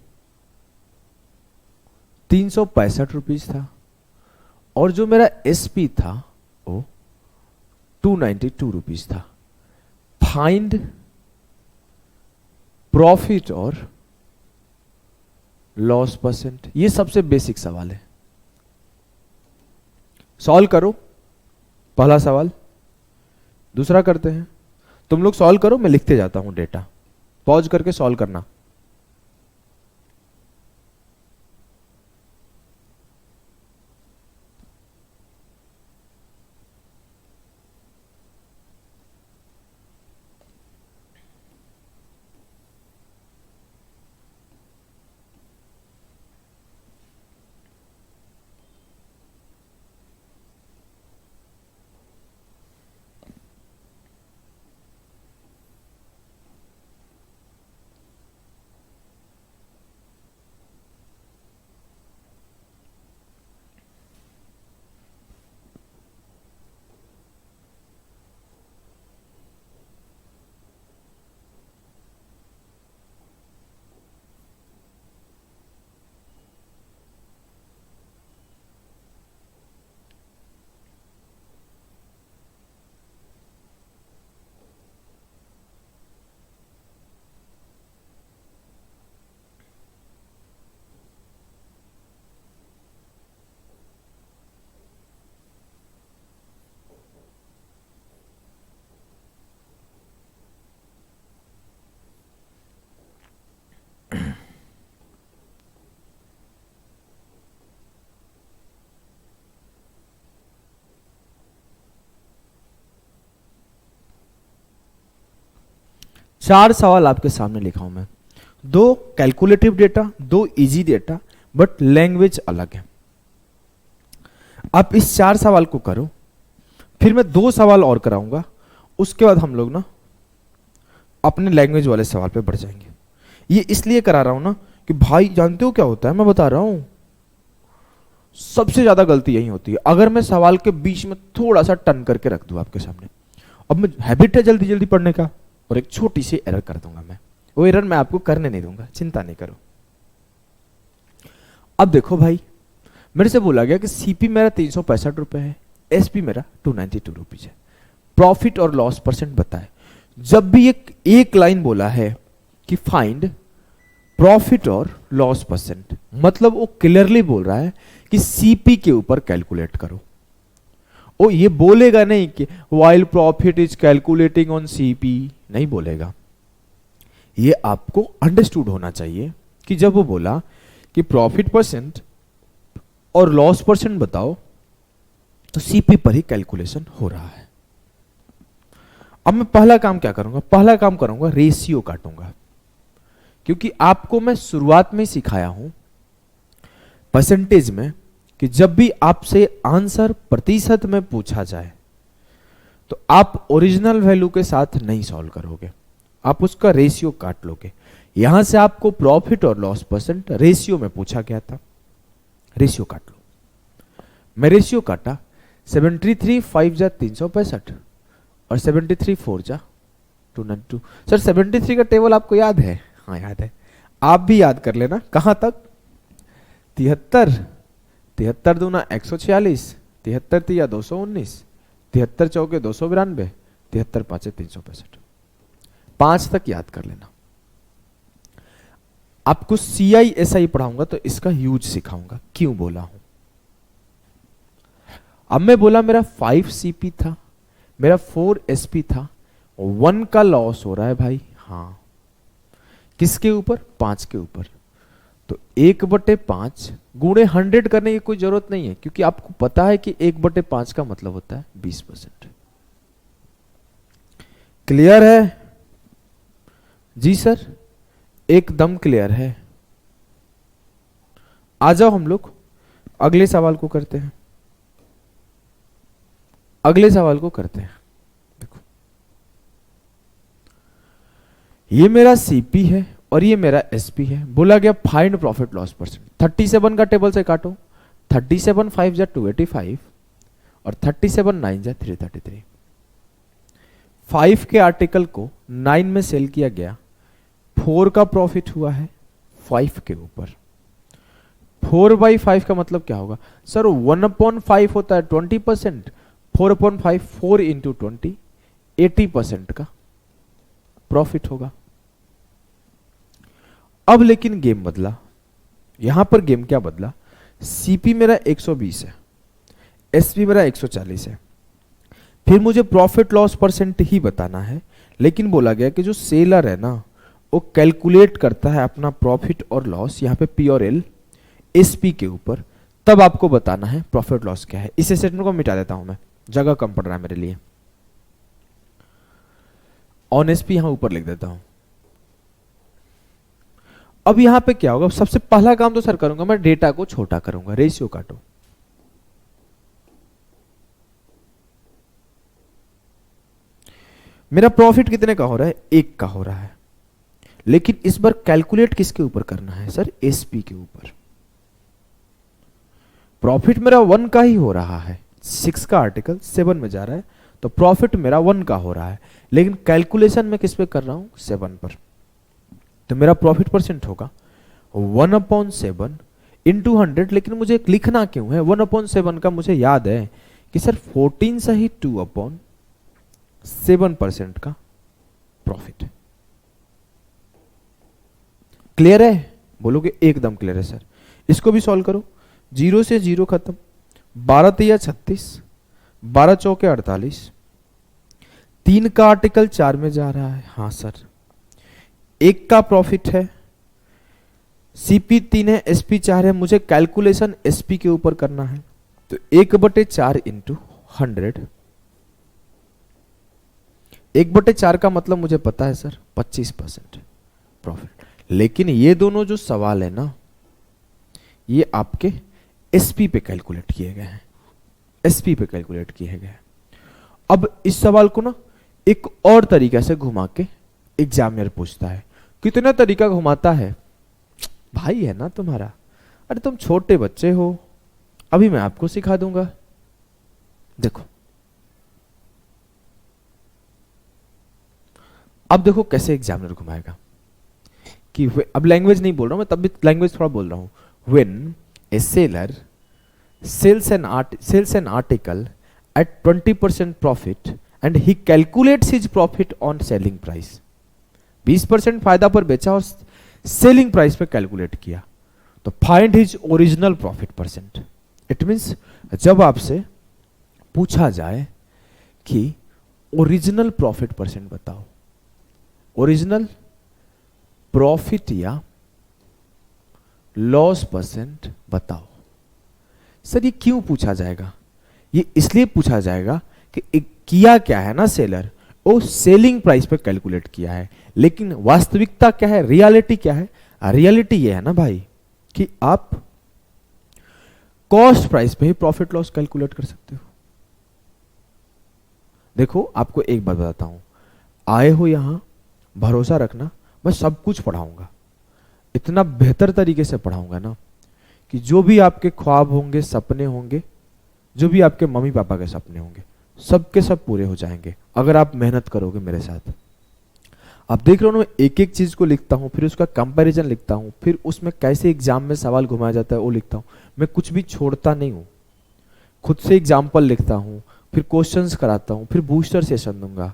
365 रुपीज था और जो मेरा एसपी था वो 292 रुपीज था। फाइंड प्रॉफिट और लॉस परसेंट, ये सबसे बेसिक सवाल है। सॉल्व करो पहला सवाल, दूसरा करते हैं। तुम लोग सॉल्व करो, मैं लिखते जाता हूं डेटा, पॉज करके सॉल्व करना। चार सवाल आपके सामने लिखा हूं मैं, 2 calculative data, 2 easy data, but language अलग है। आप इस 4 सवाल को करो, फिर मैं 2 सवाल और कराऊंगा, उसके बाद हम लोग ना अपने लैंग्वेज वाले सवाल पे बढ़ जाएंगे। ये इसलिए करा रहा हूं ना कि भाई जानते हो क्या होता है, मैं बता रहा हूं, सबसे ज्यादा गलती यही होती है। अगर मैं सवाल के बीच में थोड़ा सा टर्न करके रख दूं आपके सामने, अब मैं हैबिट है जल्दी जल्दी पढ़ने का, और एक छोटी सी एरर कर दूंगा मैं, वो एरर मैं आपको करने नहीं दूंगा, चिंता नहीं करो। अब देखो भाई, मेरे से बोला गया कि सीपी मेरा 365 रुपए है, एसपी मेरा 292 रुपीज है, प्रॉफिट और लॉस परसेंट बताए। जब भी एक लाइन बोला है कि फाइंड प्रॉफिट और लॉस परसेंट, मतलब वो क्लियरली बोल रहा है कि सीपी के ऊपर कैलकुलेट करो। वो ये बोलेगा नहीं कि while profit is calculating on CP, नहीं बोलेगा। ये आपको अंडरस्टूड होना चाहिए कि जब वो बोला कि प्रॉफिट परसेंट और लॉस परसेंट बताओ, तो सीपी पर ही कैलकुलेशन हो रहा है। अब मैं पहला काम क्या करूंगा, पहला काम करूंगा रेशियो काटूंगा, क्योंकि आपको मैं शुरुआत में सिखाया हूं परसेंटेज में कि जब भी आपसे आंसर प्रतिशत में पूछा जाए तो आप ओरिजिनल वैल्यू के साथ नहीं सॉल्व करोगे, आप उसका रेशियो काट लोगे। यहां से आपको प्रॉफिट और लॉस परसेंट रेशियो में पूछा गया था, रेशियो काट लो। मैं रेशियो काटा, 73 5 जा 365 और 73 4 जा 292। सर 73 का टेबल आपको याद है? हाँ याद है, आप भी याद कर लेना। कहां तक? 73 73 दूना 146, 73 तिया 219, 73 चौके 292, 73 पांचे 365, 5 तक याद कर लेना। आपको CISI पढ़ाऊंगा तो इसका यूज सिखाऊंगा, क्यों बोला हूं। अब मैं बोला मेरा 5 CP था, मेरा 4 SP था, 1 का लॉस हो रहा है भाई। हाँ, किसके ऊपर? 5 के ऊपर। तो 1/5 गुणे 100 करने की कोई जरूरत नहीं है, क्योंकि आपको पता है कि 1/5 का मतलब होता है 20%। क्लियर है? जी सर, एकदम क्लियर है। आ जाओ हम लोग अगले सवाल को करते हैं, अगले सवाल को करते हैं। देखो, ये मेरा सीपी है और ये मेरा एसपी है। बोला गया फाइंड प्रॉफिट लॉस परसेंट। 37 का टेबल से काटो, 37 5 जा 285 और 37 9 जा 333। 5 के आर्टिकल को 9 में सेल किया गया, 4 का प्रॉफिट हुआ है 5 के ऊपर। 4/5 का मतलब क्या होगा सर? 1/5 होता है 20%, 4/5 4 इंटू 20 80% का प्रॉफिट होगा। अब लेकिन गेम बदला, यहां पर गेम क्या बदला? सीपी मेरा 120 है, एसपी मेरा 140 है। फिर मुझे प्रॉफिट लॉस परसेंट ही बताना है, लेकिन बोला गया कि जो सेलर है ना, वो कैलकुलेट करता है अपना प्रॉफिट और लॉस, यहां पे पी और एल एसपी के ऊपर, तब आपको बताना है प्रॉफिट लॉस क्या है। इस स्टेटमेंट को मिटा देता हूं मैं, जगह कम पड़ रहा है मेरे लिए। ऑन एसपी यहां ऊपर लिख देता हूं। अब यहां पे क्या होगा? सबसे पहला काम तो सर करूंगा मैं, डेटा को छोटा करूंगा, रेशियो काटो। मेरा प्रॉफिट कितने का हो रहा है? 1 का हो रहा है, लेकिन इस बार कैलकुलेट किसके ऊपर करना है सर? एसपी के ऊपर। प्रॉफिट मेरा 1 का ही हो रहा है, 6 का आर्टिकल 7 में जा रहा है, तो प्रॉफिट मेरा 1 का हो रहा है, लेकिन कैलकुलेशन में किस पे कर रहा हूं? 7 पर। तो मेरा प्रॉफिट परसेंट होगा 1/7 इंटू 100। लेकिन मुझे लिखना क्यों है 1/7 का? मुझे याद है कि सर 14 से ही 2/7% का प्रॉफिट। क्लियर है? बोलोगे एकदम क्लियर है सर। इसको भी सॉल्व करो, 0 से 0 खत्म, 12 तिया 36, 12 चौके 48, 3 का आर्टिकल 4 में जा रहा है। हाँ सर, 1 का प्रॉफिट है, सीपी 3 है, एसपी 4 है, मुझे कैलकुलेशन एसपी के ऊपर करना है। तो 1/4 इंटू 100, 1/4 का मतलब मुझे पता है सर 25% प्रॉफिट। लेकिन ये दोनों जो सवाल है ना, ये आपके एसपी पे कैलकुलेट किए गए हैं, एसपी पे कैलकुलेट किए गए हैं। अब इस सवाल को ना एक और तरीका से घुमा के एग्जामिनर पूछता है। कितना तरीका घुमाता है? भाई है ना तुम्हारा, अरे तुम छोटे बच्चे हो, अभी मैं आपको सिखा दूंगा। देखो, अब देखो कैसे एग्जामिनर घुमाएगा कि अब लैंग्वेज नहीं बोल रहा हूं मैं, तब भी लैंग्वेज थोड़ा बोल रहा हूं। When A seller sells an article at 20% profit and he calculates his profit on selling price, 20% फायदा पर बेचा और सेलिंग प्राइस पे कैलकुलेट किया, तो find his original profit percent. It means जब आपसे पूछा जाए कि ओरिजिनल प्रॉफिट परसेंट बताओ, ओरिजिनल प्रॉफिट या लॉस परसेंट बताओ, सर ये क्यों पूछा जाएगा? ये इसलिए पूछा जाएगा कि किया क्या है ना सेलर, वो सेलिंग प्राइस पे कैलकुलेट किया है, लेकिन वास्तविकता क्या है, रियलिटी क्या है? रियलिटी ये है ना भाई कि आप कॉस्ट प्राइस पे ही प्रॉफिट लॉस कैलकुलेट कर सकते हो। देखो आपको एक बात बताता हूं, आए हो यहां, भरोसा रखना मैं सब कुछ पढ़ाऊंगा, इतना बेहतर तरीके से पढ़ाऊंगा ना कि जो भी आपके ख्वाब होंगे, सपने होंगे, जो भी आपके मम्मी पापा के सपने होंगे, सबके सब पूरे हो जाएंगे अगर आप मेहनत करोगे मेरे साथ। आप देख रहे हो ना, मैं एक एक चीज को लिखता हूं, फिर उसका कंपैरिजन लिखता हूं, फिर उसमें कैसे एग्जाम में सवाल घुमाया जाता है वो लिखता हूं। मैं कुछ भी छोड़ता नहीं हूं, खुद से एग्जाम्पल लिखता हूं, फिर क्वेश्चंस कराता हूं, फिर बूस्टर सेशन दूंगा।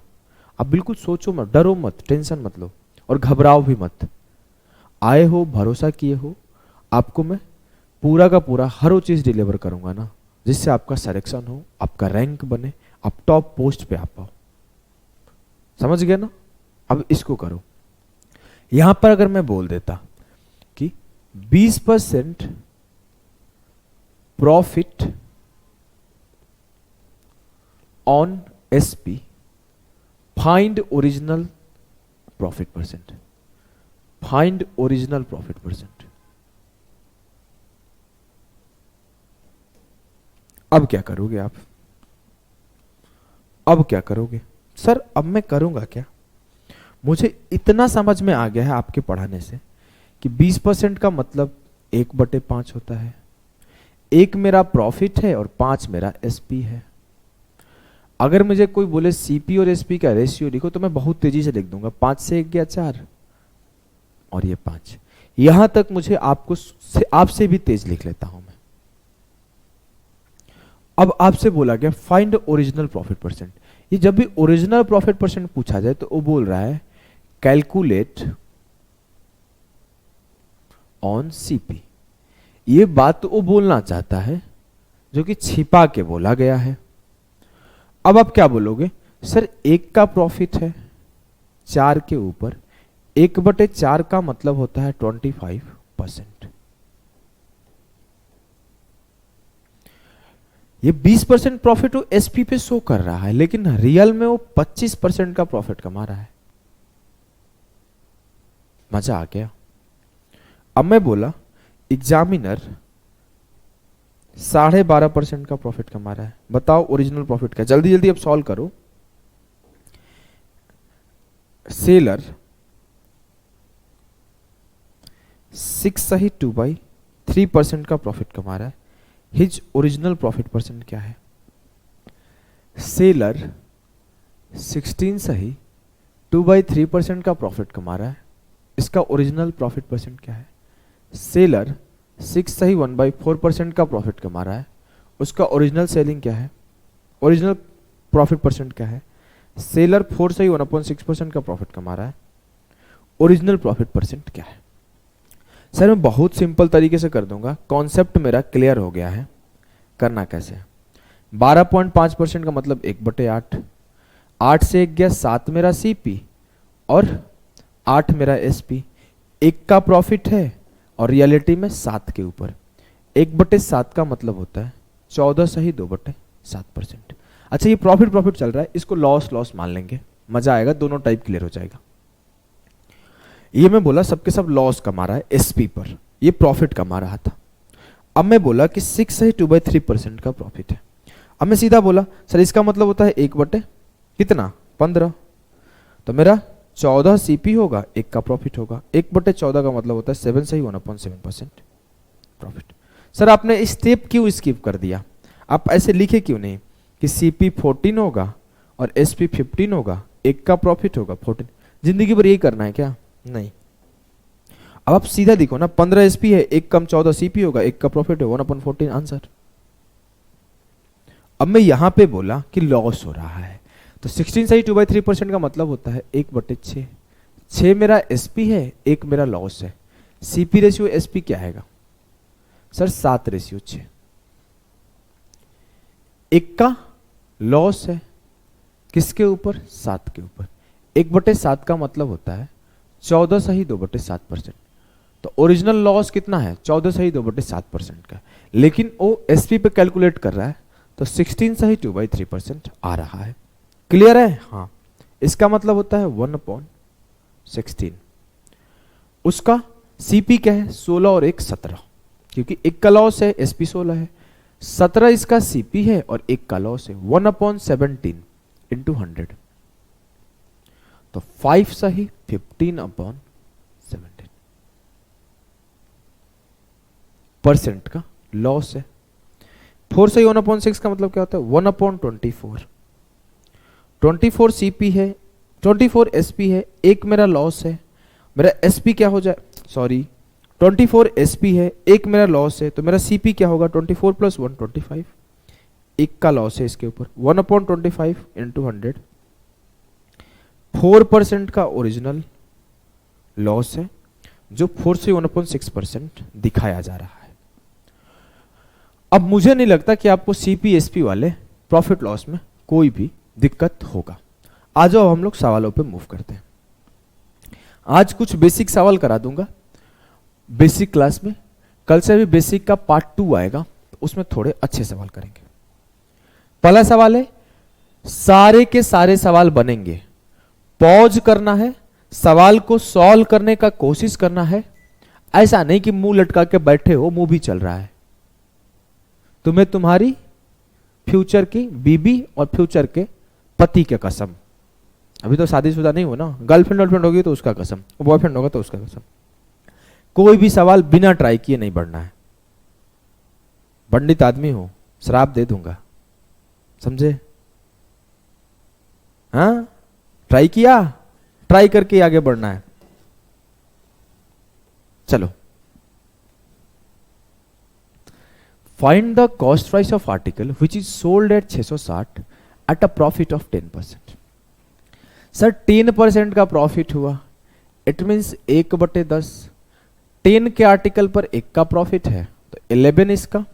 आप बिल्कुल सोचो मत, डरो मत, टेंशन मत लो और घबराओ भी मत। आए हो, भरोसा किए हो, आपको मैं पूरा का पूरा हर वो चीज डिलीवर करूंगा ना जिससे आपका सिलेक्शन हो, आपका रैंक बने, आप टॉप पोस्ट पे आ पाओ। समझ गए ना? अब इसको करो। यहां पर अगर मैं बोल देता कि 20% profit on SP, find original profit percent, find original profit percent. अब क्या करोगे आप? अब क्या करोगे? सर अब मैं करूंगा क्या? मुझे इतना समझ में आ गया है आपके पढ़ाने से कि 20% का मतलब 1/5 होता है। 1 मेरा प्रॉफिट है और 5 मेरा एसपी है। अगर मुझे कोई बोले सीपी और एसपी का रेशियो लिखो तो मैं बहुत तेजी से लिख दूंगा, 5 से 1 गया 4 और ये 5। यहां तक मुझे आपसे भी तेज लिख लेता हूं मैं। अब आपसे बोला गया फाइंड ओरिजिनल प्रॉफिट परसेंट। ये जब भी ओरिजिनल प्रॉफिट परसेंट पूछा जाए तो वो बोल रहा है कैलकुलेट ऑन सीपी। ये बात तो वो बोलना चाहता है जो कि छिपा के बोला गया है। अब आप क्या बोलोगे? सर 1 का प्रॉफिट है 4 के ऊपर, 1/4 का मतलब होता है 25%। ये 20% प्रॉफिट वो एसपी पे शो कर रहा है, लेकिन रियल में वो 25% का प्रॉफिट कमा रहा है। मजा आ गया? अब मैं बोला एग्जामिनर 12.5% का प्रॉफिट कमा रहा है, बताओ ओरिजिनल प्रॉफिट क्या? जल्दी जल्दी अब सॉल्व करो। सेलर 2/3% का प्रॉफिट कमा रहा है, हिज ओरिजिनल प्रॉफिट परसेंट क्या है? सेलर 2/3% का प्रॉफिट कमा रहा है, इसका ओरिजिनल प्रॉफिट परसेंट क्या है? सेलर 1/4% का प्रॉफिट कमा रहा है, उसका ओरिजिनल सेलिंग क्या है, ओरिजिनल प्रॉफिट परसेंट क्या है? सेलर 1/6% का प्रॉफिट कमा रहा है, ओरिजिनल प्रॉफिट परसेंट क्या है? सर मैं बहुत सिंपल तरीके से कर दूंगा, कॉन्सेप्ट मेरा क्लियर हो गया है। करना कैसे है? 12.5% का मतलब 1/8, 8 से 1 गया 7 मेरा सीपी और 8 मेरा एसपी। 1 का प्रॉफिट है और रियलिटी में 7 के ऊपर, 1/7 का मतलब होता है 14/2/7%। अच्छा ये प्रॉफिट चल रहा है, इसको लॉस मान लेंगे, मजा आएगा, दोनों टाइप क्लियर हो जाएगा। ये मैं बोला सबके सब लॉस कमा रहा है एसपी पर, ये प्रॉफिट कमा रहा था। अब मैं बोला कि 2/3% का प्रॉफिट है। अब मैं सीधा बोला सर इसका मतलब होता है 1/15, तो मेरा 14 सीपी होगा, 1 का प्रॉफिट होगा। 1/14 का मतलब होता है 7/1/7% प्रॉफिट। सर आपने स्टेप क्यों स्किप कर दिया, आप ऐसे लिखे क्यों नहीं कि सीपी 14 होगा और एसपी 15 होगा, एक का प्रॉफिट होगा 14। जिंदगी भर यही करना है क्या? नहीं। अब आप सीधा देखो ना, 15 एसपी है, एक कम 14 सीपी होगा, एक का प्रॉफिट है 1/14 आंसर। अब मैं यहां पे बोला कि लॉस हो रहा है, तो 16 सही 2/3% का मतलब होता है 1/6। 6 मेरा एसपी है, एक मेरा लॉस है। सीपी रेशियो एसपी क्या आएगा सर? 7/6। एक का लॉस है किसके ऊपर? 7 के ऊपर। 1/7 का मतलब होता है 14 सही 2/7%। तो ओरिजिनल लॉस कितना है? 14 सही 2/7% का, लेकिन वो एसपी पे कैलकुलेट कर रहा है, तो 16 सही 2/3% आ रहा है। क्लियर है? हाँ। इसका मतलब होता है 1/16। उसका सीपी क्या है? 16 और 1 17, क्योंकि एक का लॉस है, एसपी 16 है। 17 इसका सीपी है और एक का लॉस है, 1/17 इंटू 100, तो 5 सही 15/17 परसेंट का लॉस है। 4 सही 1/6 का मतलब क्या होता है? 1/24। 24 सीपी है, 24 एसपी है, एक मेरा लॉस है। मेरा एसपी क्या हो जाए? सॉरी, 24 एसपी है, एक मेरा लॉस है, तो मेरा सीपी क्या होगा? 24 + 1 25। एक का लॉस है इसके ऊपर, 1/25 इंटू 100। 4% का ओरिजिनल लॉस है, जो 4 से 1/6% दिखाया जा रहा है। अब मुझे नहीं लगता कि आपको सीपी एसपी वाले प्रॉफिट लॉस में कोई भी दिक्कत होगा। आ जाओ हम लोग सवालों पे मूव करते हैं। आज कुछ बेसिक सवाल करा दूंगा बेसिक क्लास में, कल से भी बेसिक का पार्ट 2 आएगा, तो उसमें थोड़े अच्छे सवाल करेंगे। पहला सवाल है, सारे के सारे सवाल बनेंगे, पॉज करना है, सवाल को सॉल्व करने का कोशिश करना है। ऐसा नहीं कि मुंह लटका के बैठे हो, मुंह भी चल रहा है। तुम्हें तुम्हारी फ्यूचर की बीबी और फ्यूचर के पति के कसम, अभी तो शादीशुदा नहीं हो ना, गर्लफ्रेंड होगी तो उसका कसम, बॉयफ्रेंड होगा तो उसका कसम, कोई भी सवाल बिना ट्राई किए नहीं बढ़ना है। पंडित आदमी हो, श्राप दे दूंगा, समझे? हाँ, ट्राई किया, ट्राई करके आगे बढ़ना है। चलो, find the cost price of article which is sold at 660 eight a profit of 10%। Sir 10% का प्रॉफिट हुआ, इट मीन्स 1/10। 10 के आर्टिकल पर 1 का प्रॉफिट है, तो 11 इसका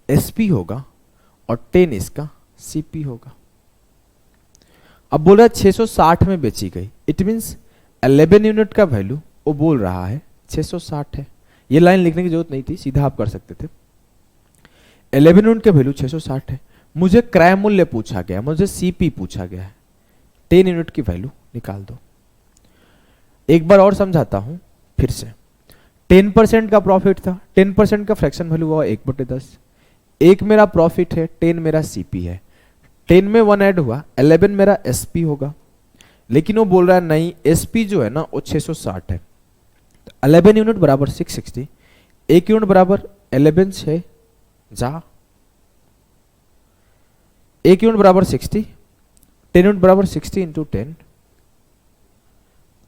एसपी होगा और 10 इसका सीपी होगा। अब बोल रहा है 660 में बेची गई, इट मीन्स 11 यूनिट का वैल्यू वो बोल रहा है 660 है। ये लाइन लिखने की जरूरत नहीं थी, सीधा आप कर सकते थे। 11 यूनिट के वैल्यू 660 है, मुझे क्रय मूल्य पूछा गया, मुझे सीपी पूछा गया है, 10 यूनिट की वैल्यू निकाल दो। एक बार और समझाता हूं फिर से। 10% का प्रॉफिट था, 10% का फ्रैक्शन वैल्यू हुआ 1/10। एक मेरा प्रॉफिट है, 10 मेरा सीपी है, 10 में 1 ऐड हुआ, 11 मेरा एसपी होगा। लेकिन वो बोल रहा है नहीं, एसपी जो है ना वो 660 है, 11 यूनिट बराबर 660, 1 यूनिट बराबर 11 6 जा, 1 यूनिट बराबर 60, 10 यूनिट बराबर 60 इंटू 10,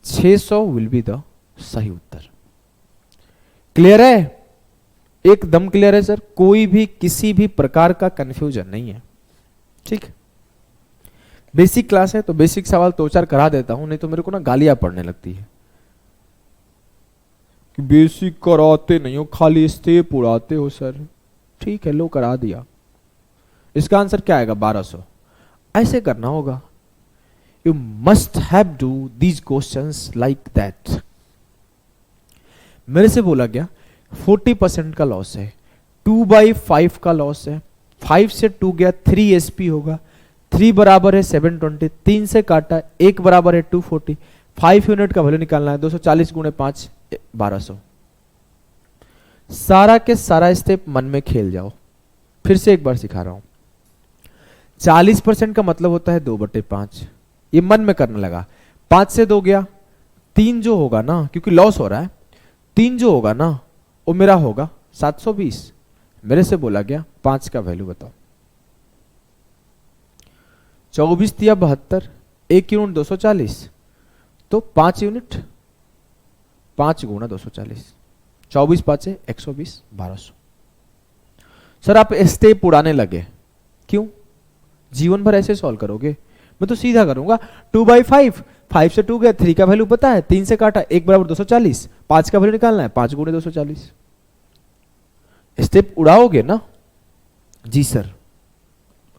600 विल बी द सही उत्तर। क्लियर है? एकदम क्लियर है सर, कोई भी किसी भी प्रकार का कंफ्यूजन नहीं है। ठीक, बेसिक क्लास है तो बेसिक सवाल 2-4 करा देता हूं, नहीं तो मेरे को ना गालियां पड़ने लगती है कि बेसिक कराते नहीं हो, खाली स्टेप उड़ाते हो सर। ठीक है, लो करा दिया। इसका आंसर क्या आएगा? 1200। ऐसे करना होगा। You must have do these questions like that. मेरे से बोला गया 40% का लॉस है, 2/5 का लॉस है, 5 से 2 गया 3 एसपी होगा, 3 बराबर है 720, 3 से काटा 1 बराबर है 240, 5 यूनिट का वैल्यू निकालना है, 240 × 5 1200। सारा के सारा स्टेप मन में खेल जाओ। फिर से एक बार सिखा रहा हूं। 40% का मतलब होता है 2/5, ये मन में करने लगा। 5 से 2 गया, 3 जो होगा ना, क्योंकि लॉस हो रहा है, 3 जो होगा ना वो मेरा होगा 720। मेरे से बोला गया 5 का वैल्यू बताओ। 24 दिया 72, 1 यूनिट 240, तो 5 यूनिट 5 गुणा 240, 24 5 120, 1200। सर आप स्टेप उड़ाने लगे क्यों? जीवन भर ऐसे सॉल्व करोगे? मैं तो सीधा करूंगा 2/5, 5 से 2 गया, 3 का वैल्यू पता है, 3 से काटा 1 बराबर 240, 5 का वैल्यू निकालना है, 5 गुणे 240। स्टेप उड़ाओगे ना? जी सर।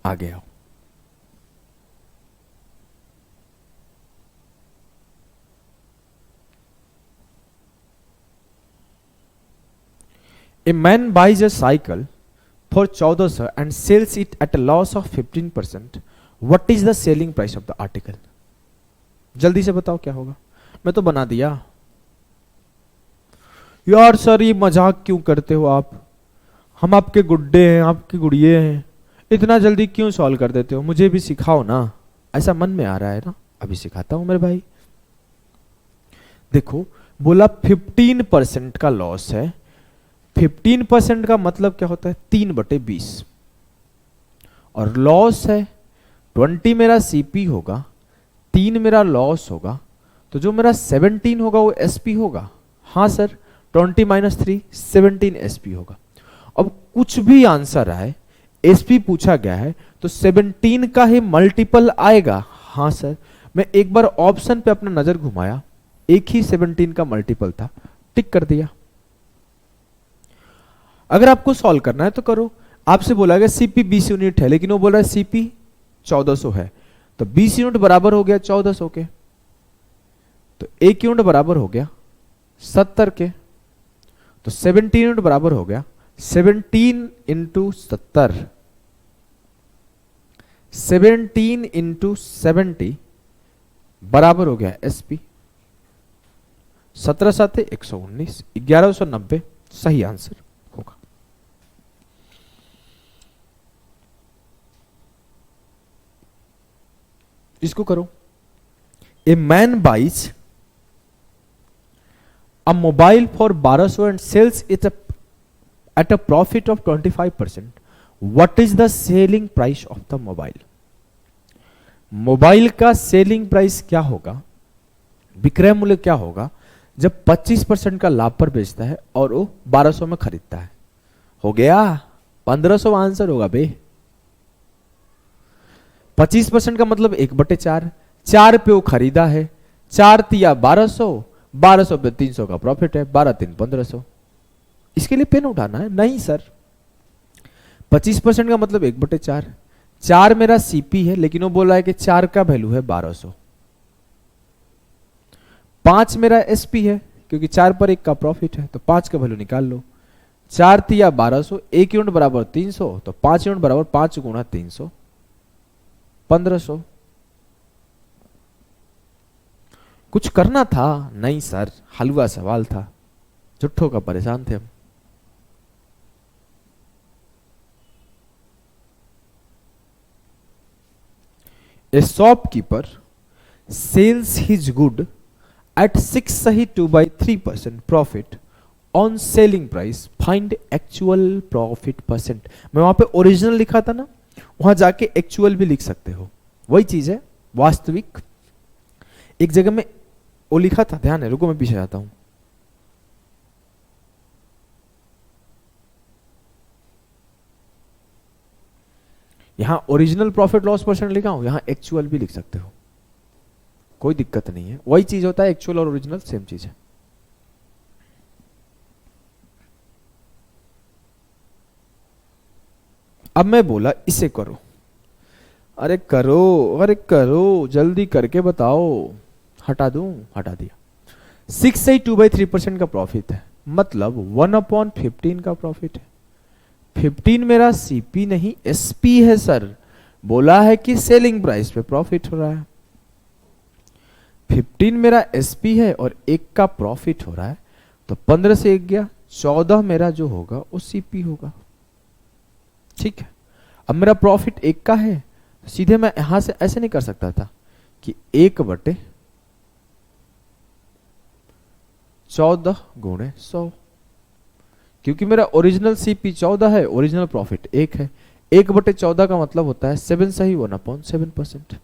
आगे आओ। A man buys a cycle for 1400 and sells it at a loss of 15%. What is the selling price of the article? जल्दी से बताओ क्या होगा। मैं तो बना दिया। यार सर ये मजाक क्यों करते हो आप? हम आपके गुड्डे हैं, आपके गुड़िए हैं, इतना जल्दी क्यों सॉल्व कर देते हो? मुझे भी सिखाओ ना। ऐसा मन में आ रहा है ना, अभी सिखाता हूं मेरे भाई। देखो बोला 15% का लॉस है। 15% का मतलब क्या होता है? 3/20। और लॉस है 20 मेरा सीपी होगा, 3 मेरा लॉस होगा, तो जो मेरा 17 होगा वो एसपी होगा। हाँ सर, 20 - 3 17 एसपी होगा। अब कुछ भी आंसर आए, एसपी पूछा गया है तो 17 का ही मल्टीपल आएगा। हाँ सर, मैं एक बार ऑप्शन पे अपना नजर घुमाया, एक ही 17 का मल्टीपल था, टिक कर दिया। अगर आपको सॉल्व करना है तो करो। आपसे बोला गया सीपी 20 यूनिट है, लेकिन वो बोल रहा है सीपी 1400 है, तो 20 यूनिट बराबर हो गया 1400 के, तो 1 यूनिट बराबर हो गया 70 के, तो 17 यूनिट बराबर हो गया 17 × 70, 17 × 70 बराबर हो गया एसपी। 17 7 119, 1190 सही आंसर होगा। इसको करो। A man buys a mobile for 1200 and sells it at a profit of 25%. What is the selling price of the mobile? Mobile का सेलिंग प्राइस क्या होगा, विक्रय मूल्य क्या होगा जब 25% का लाभ पर बेचता है और वो 1200 में खरीदता है? हो गया 1500 आंसर होगा बे। 25% का मतलब 1/4, 4 पे वो खरीदा है, 4 तिया 1200, 1200 पे 300 का प्रॉफिट है, 12 3 1500। इसके लिए पेन उठाना है? नहीं सर। 25% का मतलब 1/4, 4 मेरा सीपी है, लेकिन वो बोला है कि 4 का वैल्यू है 1200। 5 मेरा एसपी है, क्योंकि 4 पर 1 का प्रॉफिट है, तो 5 का वैल्यू निकाल लो। 4 तिया 1200, 1 यूनिट बराबर 300, तो 5 यूनिट बराबर 5 गुणा 300, 1500। कुछ करना था? नहीं सर, हलवा सवाल था, झुट्ठों का परेशान थे हम। A shopkeeper sells his good at 6 सही 2/3% profit on selling price. Find actual profit percent. मैं वहां पे ओरिजिनल लिखा था ना, वहां जाके एक्चुअल भी लिख सकते हो, वही चीज है, वास्तविक। एक जगह में वो लिखा था, ध्यान है, रुको मैं पीछे जाता हूं। यहां ओरिजिनल प्रॉफिट लॉस परसेंट लिखा हूं, यहां एक्चुअल भी लिख सकते हो, कोई दिक्कत नहीं है, वही चीज होता है, एक्चुअल और ओरिजिनल सेम चीज है। अब मैं बोला इसे करो, अरे करो, अरे करो, जल्दी करके बताओ। हटा दूं? हटा दिया। 6 से 2/3% का प्रॉफिट है, मतलब 1/15 का प्रॉफिट है। 15 मेरा सीपी नहीं एसपी है सर, बोला है कि सेलिंग प्राइस पे प्रॉफिट हो रहा है। 15 मेरा एसपी है और 1 का प्रॉफिट हो रहा है, तो 15 से 1 गया, 14 मेरा जो होगा वो सीपी होगा। ठीक है, अब मेरा प्रॉफिट 1 का है, सीधे मैं यहां से ऐसे नहीं कर सकता था कि 1/14 × 100, क्योंकि मेरा ओरिजिनल सीपी 14 है, ओरिजिनल प्रॉफिट 1 है। 1/14 का मतलब होता है 7 सही 1/7%।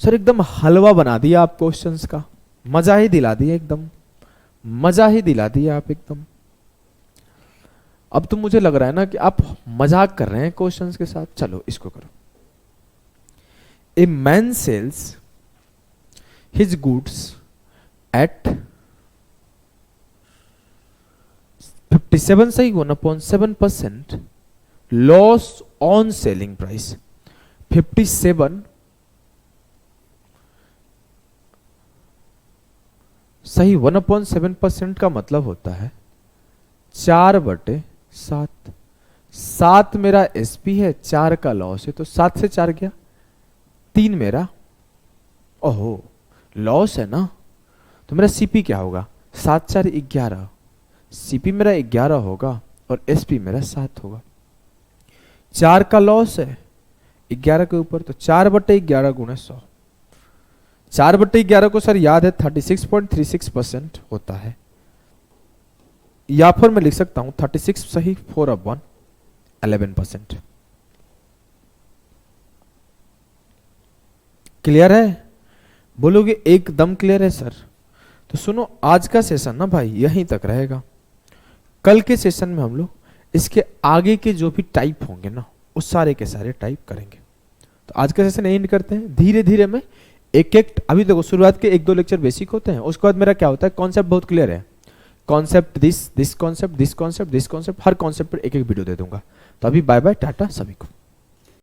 सर एकदम हलवा बना दिया आप क्वेश्चंस का, मजा ही दिला दिया, एकदम मजा ही दिला दिया आप एकदम। अब तो मुझे लग रहा है ना कि आप मजाक कर रहे हैं क्वेश्चंस के साथ। चलो इसको करो। A man sales his goods at 57 सही 1/7% लॉस ऑन सेलिंग प्राइस। 57 सही 1/7% का मतलब होता है 4/7। 7 मेरा एसपी है, 4 का लॉस है, तो 7 से 4 गया 3 मेरा, ओहो लॉस है ना, तो मेरा सीपी क्या होगा 7 4 11। सीपी मेरा 11 होगा और एसपी मेरा 7 होगा। 4 का लॉस है 11 के ऊपर, तो 4/11 गुणे 100। 4/11 को सर याद है 36.36% होता है, या फिर मैं लिख सकता हूं 36 सही 4/1 11%। क्लियर है? बोलोगे एकदम क्लियर है सर। तो सुनो, आज का सेशन ना भाई यहीं तक रहेगा। कल के सेशन में हम लोग इसके आगे के जो भी टाइप होंगे ना, उस सारे के सारे टाइप करेंगे। तो आज का सेशन एंड करते हैं। धीरे धीरे मैं एक एक, अभी देखो शुरुआत के 1-2 लेक्चर बेसिक होते हैं, उसके बाद मेरा क्या होता है, कॉन्सेप्ट बहुत क्लियर है। Concept this concept, this concept, this concept, her concept पर एक एक वीडियो दे दूंगा। तो अभी बाय बाय, टाटा सभी को।